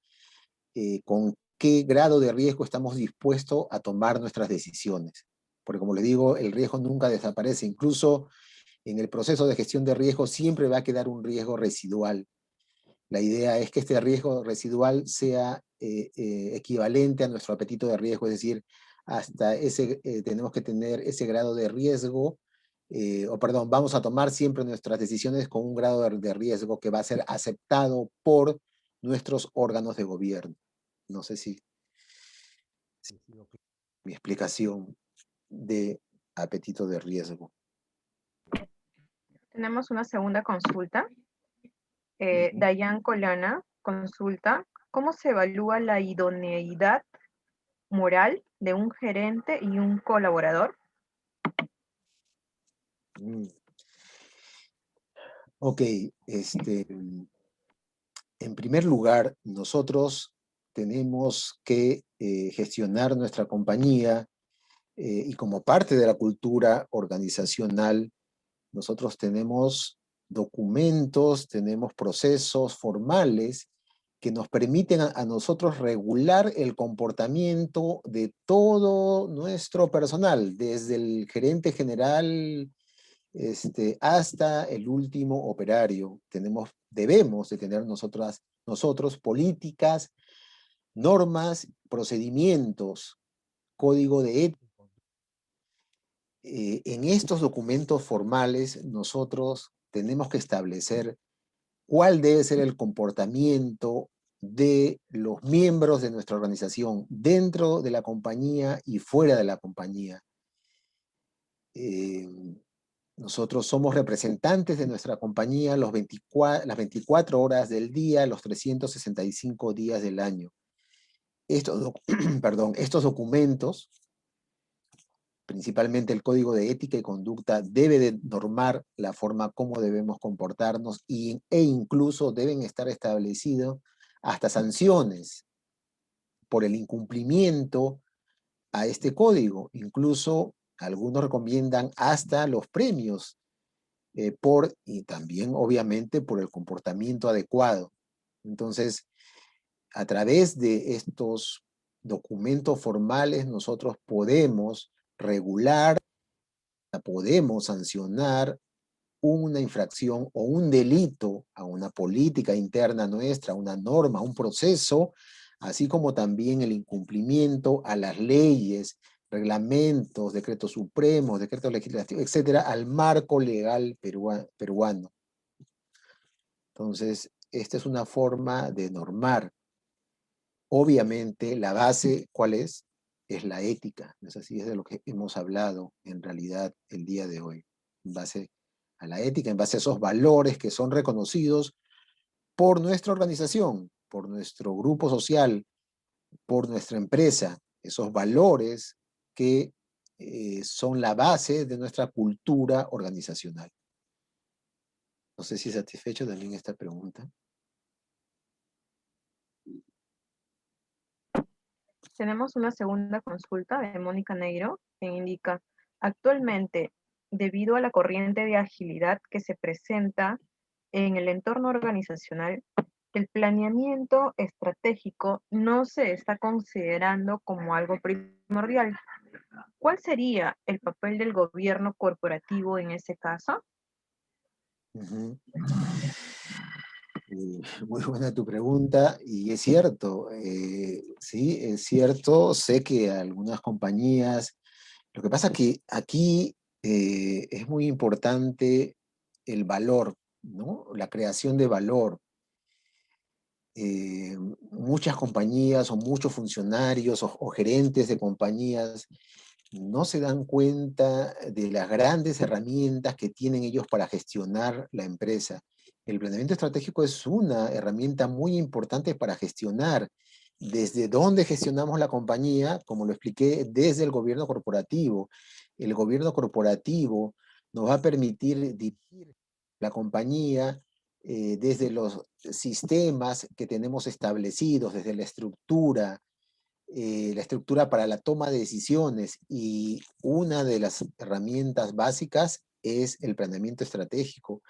con qué grado de riesgo estamos dispuestos a tomar nuestras decisiones. Porque como les digo, el riesgo nunca desaparece, incluso en el proceso de gestión de riesgo siempre va a quedar un riesgo residual. La idea es que este riesgo residual sea equivalente a nuestro apetito de riesgo, es decir, hasta ese, tenemos que tener ese grado de riesgo, vamos a tomar siempre nuestras decisiones con un grado de riesgo que va a ser aceptado por nuestros órganos de gobierno. No sé si mi explicación de apetito de riesgo. Tenemos una segunda consulta. Dayan Colana consulta, ¿cómo se evalúa la idoneidad moral de un gerente y un colaborador? Ok, en primer lugar, nosotros tenemos que gestionar nuestra compañía y como parte de la cultura organizacional, nosotros tenemos documentos, tenemos procesos formales que nos permiten a nosotros regular el comportamiento de todo nuestro personal, desde el gerente general hasta el último operario. Debemos de tener nosotros políticas, normas, procedimientos, código de ética. En estos documentos formales nosotros tenemos que establecer cuál debe ser el comportamiento de los miembros de nuestra organización dentro de la compañía y fuera de la compañía. Nosotros somos representantes de nuestra compañía las 24 horas del día, los 365 días del año. estos documentos, principalmente el Código de Ética y Conducta, debe de normar la forma como debemos comportarnos e incluso deben estar establecidos hasta sanciones por el incumplimiento a este código. Incluso algunos recomiendan hasta los premios y también obviamente por el comportamiento adecuado. Entonces, a través de estos documentos formales nosotros podemos regular, podemos sancionar una infracción o un delito a una política interna nuestra, a una norma, a un proceso, así como también el incumplimiento a las leyes, reglamentos, decretos supremos, decretos legislativos, etcétera, al marco legal peruano. Entonces, esta es una forma de normar. Obviamente, la base, ¿cuál es? Es la ética. ¿No es así? Es de lo que hemos hablado en realidad el día de hoy. En base a la ética, en base a esos valores que son reconocidos por nuestra organización, por nuestro grupo social, por nuestra empresa. Esos valores que son la base de nuestra cultura organizacional. No sé si es satisfecho también esta pregunta. Tenemos una segunda consulta de Mónica Neiro, que indica, actualmente, debido a la corriente de agilidad que se presenta en el entorno organizacional, el planeamiento estratégico no se está considerando como algo primordial. ¿Cuál sería el papel del gobierno corporativo en ese caso? Uh-huh. Muy buena tu pregunta, y es cierto, sí, es cierto, sé que algunas compañías, lo que pasa que aquí es muy importante el valor, ¿no? La creación de valor. Muchas compañías o muchos funcionarios o gerentes de compañías no se dan cuenta de las grandes herramientas que tienen ellos para gestionar la empresa. El planeamiento estratégico es una herramienta muy importante para gestionar desde dónde gestionamos la compañía, como lo expliqué, desde el gobierno corporativo. El gobierno corporativo nos va a permitir dirigir la compañía desde los sistemas que tenemos establecidos, desde la estructura para la toma de decisiones, y una de las herramientas básicas es el planeamiento estratégico.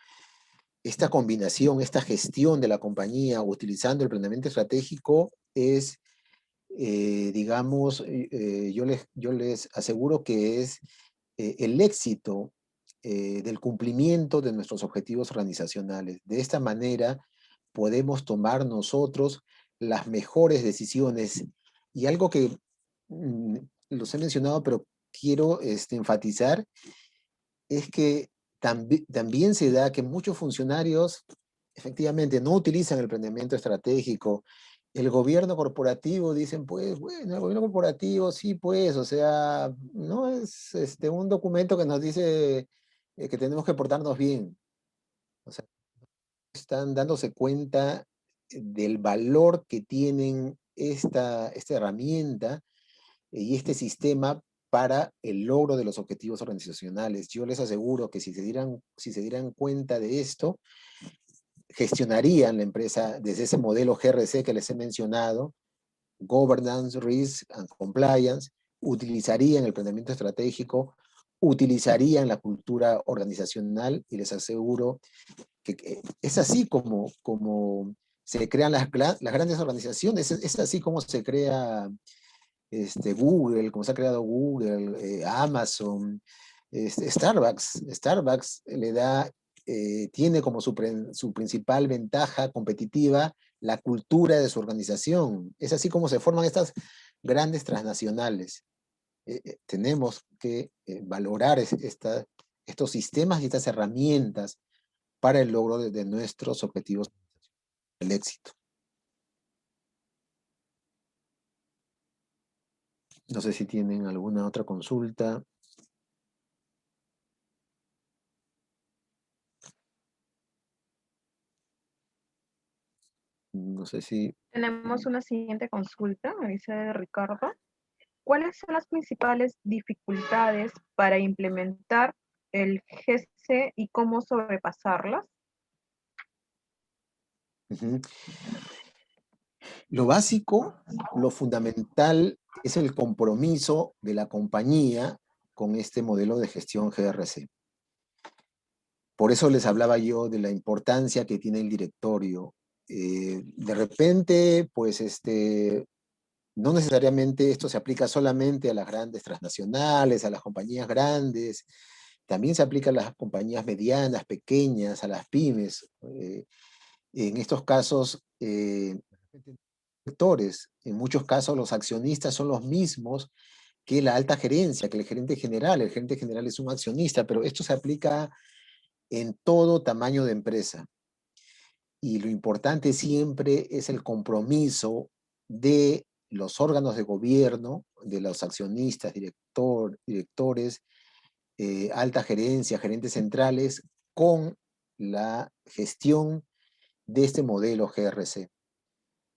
Esta combinación, esta gestión de la compañía utilizando el planeamiento estratégico es, digamos, yo les aseguro que es el éxito del cumplimiento de nuestros objetivos organizacionales. De esta manera podemos tomar nosotros las mejores decisiones. Y algo que los he mencionado, pero quiero enfatizar, es que también se da que muchos funcionarios efectivamente no utilizan el planeamiento estratégico. El gobierno corporativo, dicen, pues, bueno, el gobierno corporativo sí, pues, o sea, no es un documento que nos dice que tenemos que portarnos bien. O sea, están dándose cuenta del valor que tienen esta herramienta y este sistema para el logro de los objetivos organizacionales. Yo les aseguro que si se dieran cuenta de esto, gestionarían la empresa desde ese modelo GRC que les he mencionado, Governance, Risk and Compliance, utilizarían el planeamiento estratégico, utilizarían la cultura organizacional, y les aseguro que es así como se crean las grandes organizaciones, es así como se crea Google, como se ha creado Google, Amazon, Starbucks tiene como su principal ventaja competitiva la cultura de su organización. Es así como se forman estas grandes transnacionales. Tenemos que valorar estos sistemas y estas herramientas para el logro de nuestros objetivos, el éxito. No sé si tienen alguna otra consulta. No sé si... Tenemos una siguiente consulta, me dice Ricardo. ¿Cuáles son las principales dificultades para implementar el GC y cómo sobrepasarlas? Ujú. Lo básico, lo fundamental es el compromiso de la compañía con este modelo de gestión GRC. Por eso les hablaba yo de la importancia que tiene el directorio. De repente, pues no necesariamente esto se aplica solamente a las grandes transnacionales, a las compañías grandes, también se aplica a las compañías medianas, pequeñas, a las pymes. En estos casos, directores, en muchos casos los accionistas son los mismos que la alta gerencia, que el gerente general. El gerente general es un accionista, pero esto se aplica en todo tamaño de empresa. Y lo importante siempre es el compromiso de los órganos de gobierno, de los accionistas, directores, alta gerencia, gerentes centrales, con la gestión de este modelo GRC.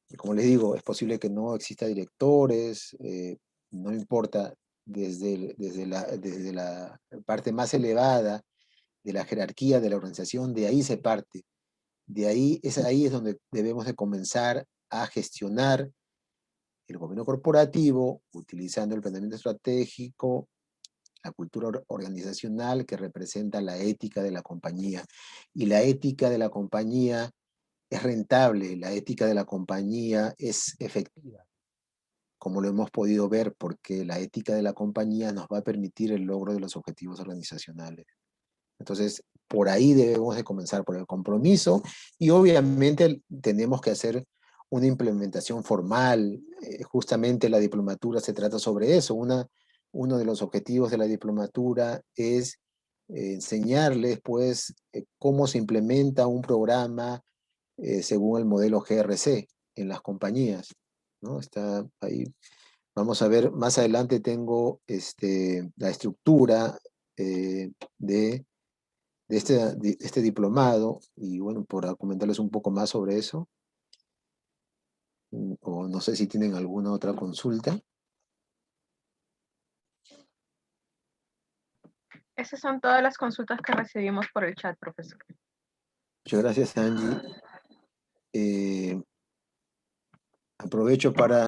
Y como les digo, es posible que no exista directores, no importa, desde la parte más elevada de la jerarquía de la organización, de ahí se parte. Ahí es donde debemos de comenzar a gestionar el gobierno corporativo, utilizando el planeamiento estratégico, la cultura organizacional que representa la ética de la compañía. Y la ética de la compañía es rentable, la ética de la compañía es efectiva, como lo hemos podido ver, porque la ética de la compañía nos va a permitir el logro de los objetivos organizacionales. Entonces, por ahí debemos de comenzar, por el compromiso, y obviamente tenemos que hacer una implementación formal. Justamente la diplomatura se trata sobre eso. Uno de los objetivos de la diplomatura es enseñarles, pues, cómo se implementa un programa según el modelo GRC en las compañías, ¿no? Está ahí. Vamos a ver, más adelante tengo la estructura de este diplomado, y bueno, por comentarles un poco más sobre eso, o no sé si tienen alguna otra consulta. Esas son todas las consultas que recibimos por el chat, profesor. Muchas gracias, Angie. Aprovecho para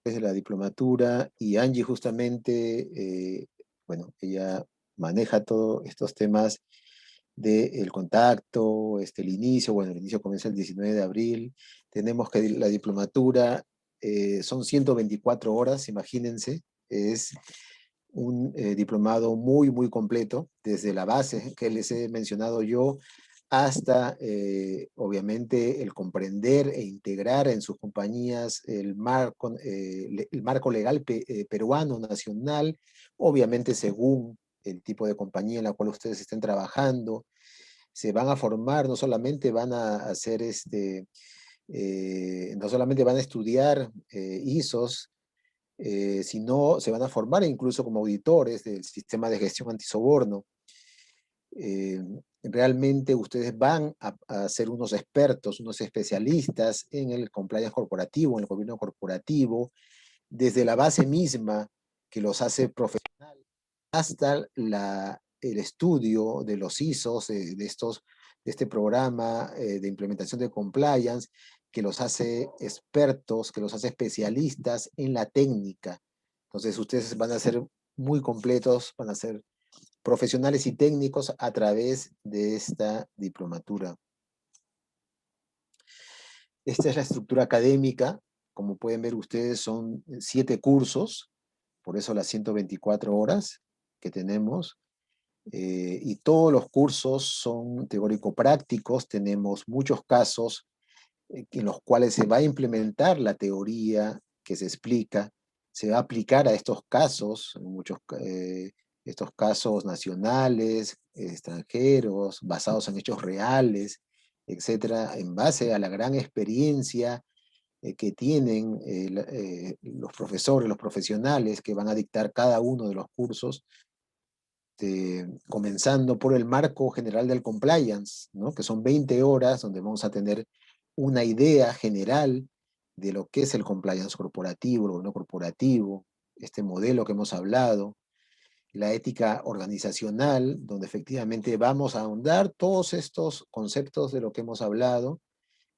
desde la diplomatura, y Angie justamente, bueno, ella maneja todos estos temas del contacto, el inicio. Bueno, el inicio comienza el 19 de abril. Tenemos que la diplomatura son 124 horas, imagínense. Es un diplomado muy, muy completo, desde la base que les he mencionado yo, hasta, obviamente, el comprender e integrar en sus compañías el marco legal peruano, nacional, obviamente según el tipo de compañía en la cual ustedes estén trabajando. Se van a formar, no solamente van a hacer no solamente van a estudiar ISOs, sino se van a formar incluso como auditores del sistema de gestión antisoborno. Realmente ustedes van a ser unos expertos, unos especialistas en el compliance corporativo, en el gobierno corporativo, desde la base misma que los hace profesionales hasta el estudio de los ISOs, de este programa de implementación de compliance, que los hace expertos, que los hace especialistas en la técnica. Entonces ustedes van a ser muy completos, van a ser profesionales y técnicos a través de esta diplomatura. Esta es la estructura académica. Como pueden ver ustedes, son 7 cursos, por eso las 124 horas que tenemos. Y todos los cursos son teórico-prácticos. Tenemos muchos casos en los cuales se va a implementar la teoría que se explica, se va a aplicar a estos casos, estos casos nacionales, extranjeros, basados en hechos reales, etcétera, en base a la gran experiencia que tienen los profesores, los profesionales que van a dictar cada uno de los cursos, comenzando por el marco general del compliance, ¿no? Que son 20 horas donde vamos a tener una idea general de lo que es el compliance corporativo, el gobierno corporativo, este modelo que hemos hablado, la ética organizacional, donde efectivamente vamos a ahondar todos estos conceptos de lo que hemos hablado,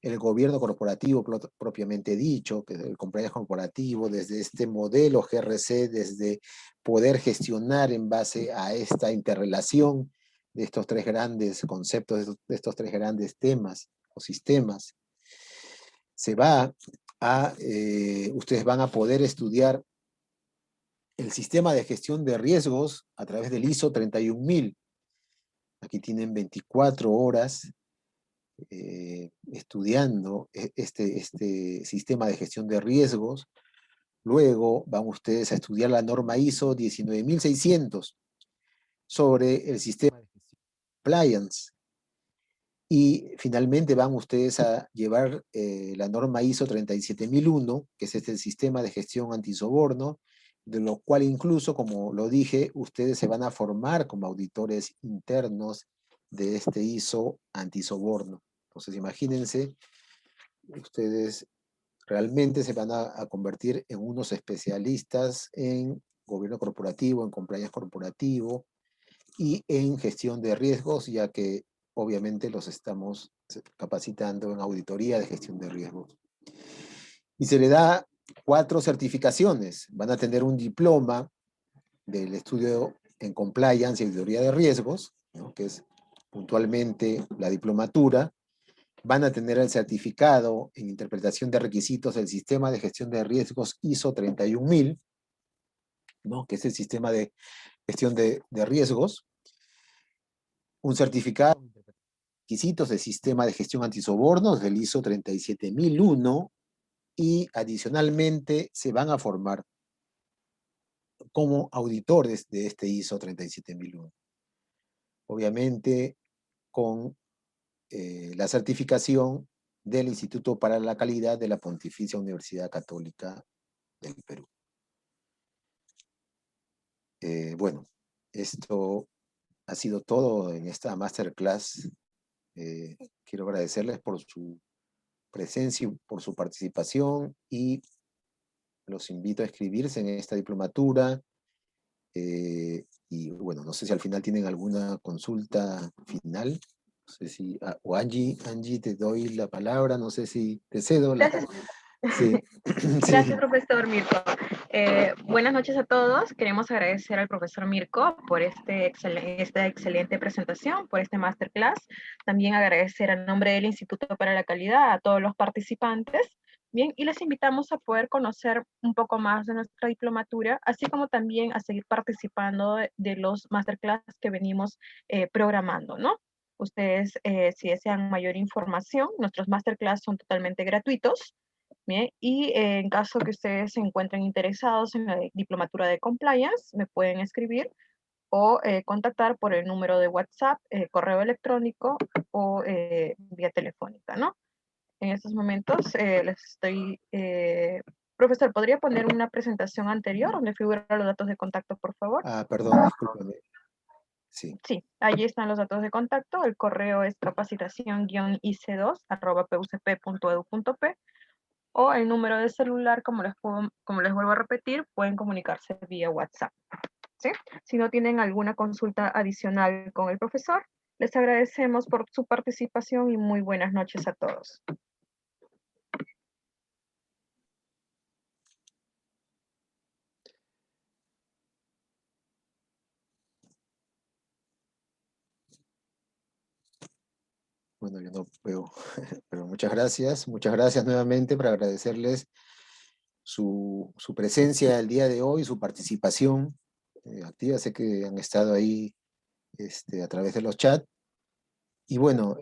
el gobierno corporativo propiamente dicho, que es el compliance corporativo, desde este modelo GRC, desde poder gestionar en base a esta interrelación de estos tres grandes conceptos, de estos tres grandes temas o sistemas. Ustedes van a poder estudiar el sistema de gestión de riesgos a través del ISO 31000. Aquí tienen 24 horas estudiando este sistema de gestión de riesgos. Luego van ustedes a estudiar la norma ISO 19600 sobre el sistema de gestión de compliance. Y finalmente van ustedes a llevar la norma ISO 37001, que es el sistema de gestión antisoborno, de lo cual incluso, como lo dije, ustedes se van a formar como auditores internos de este ISO antisoborno. Entonces imagínense, ustedes realmente se van a convertir en unos especialistas en gobierno corporativo, en compliance corporativo y en gestión de riesgos, ya que obviamente los estamos capacitando en auditoría de gestión de riesgos. Y se le da 4 certificaciones. Van a tener un diploma del estudio en compliance y auditoría de riesgos, ¿no?, que es puntualmente la diplomatura. Van a tener el certificado en interpretación de requisitos del sistema de gestión de riesgos ISO 31000, ¿no?, que es el sistema de gestión de riesgos. Un certificado en requisitos del sistema de gestión antisobornos del ISO 37001, y adicionalmente se van a formar como auditores de este ISO 37001. Obviamente con la certificación del Instituto para la Calidad de la Pontificia Universidad Católica del Perú. Bueno, esto ha sido todo en esta masterclass. Quiero agradecerles por su presencia y por su participación, y los invito a inscribirse en esta diplomatura. Y bueno, no sé si al final tienen alguna consulta final. No sé si, o Angie, te doy la palabra, no sé si te cedo la... Gracias. Sí. Gracias, Sí. profesor Mirko. Buenas noches a todos. Queremos agradecer al profesor Mirko por esta excelente presentación, por este masterclass. También agradecer a nombre del Instituto para la Calidad a todos los participantes. Bien, y les invitamos a poder conocer un poco más de nuestra diplomatura, así como también a seguir participando de los masterclass que venimos programando, ¿no? Ustedes, si desean mayor información, nuestros masterclass son totalmente gratuitos. Bien, y en caso que ustedes se encuentren interesados en la diplomatura de compliance, me pueden escribir o contactar por el número de WhatsApp, correo electrónico o vía telefónica, ¿no? En estos momentos les estoy... profesor, ¿podría poner una presentación anterior donde figuran los datos de contacto, por favor? Perdón, discúlpame. Sí. Sí, allí están los datos de contacto. El correo es capacitación-ic2@pucp.edu.p, o el número de celular, como les vuelvo a repetir, pueden comunicarse vía WhatsApp, ¿sí? Si no tienen alguna consulta adicional con el profesor, les agradecemos por su participación y muy buenas noches a todos. Bueno, yo no veo, pero muchas gracias nuevamente, para agradecerles su presencia el día de hoy, su participación activa. Sé que han estado ahí a través de los chats. Y bueno,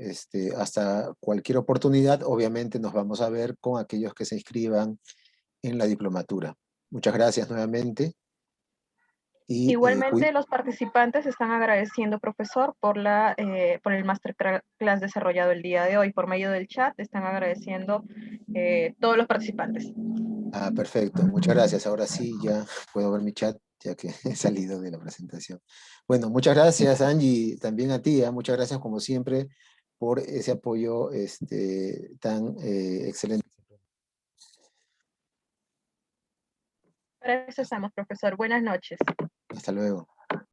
hasta cualquier oportunidad, obviamente nos vamos a ver con aquellos que se inscriban en la diplomatura. Muchas gracias nuevamente. Y, igualmente, los participantes están agradeciendo, profesor, por el masterclass desarrollado el día de hoy. Por medio del chat están agradeciendo todos los participantes. Perfecto, muchas gracias. Ahora sí ya puedo ver mi chat, ya que he salido de la presentación. Bueno, muchas gracias, Angie, también a ti. Muchas gracias, como siempre, por ese apoyo tan excelente. Para eso estamos, profesor. Buenas noches. Hasta luego.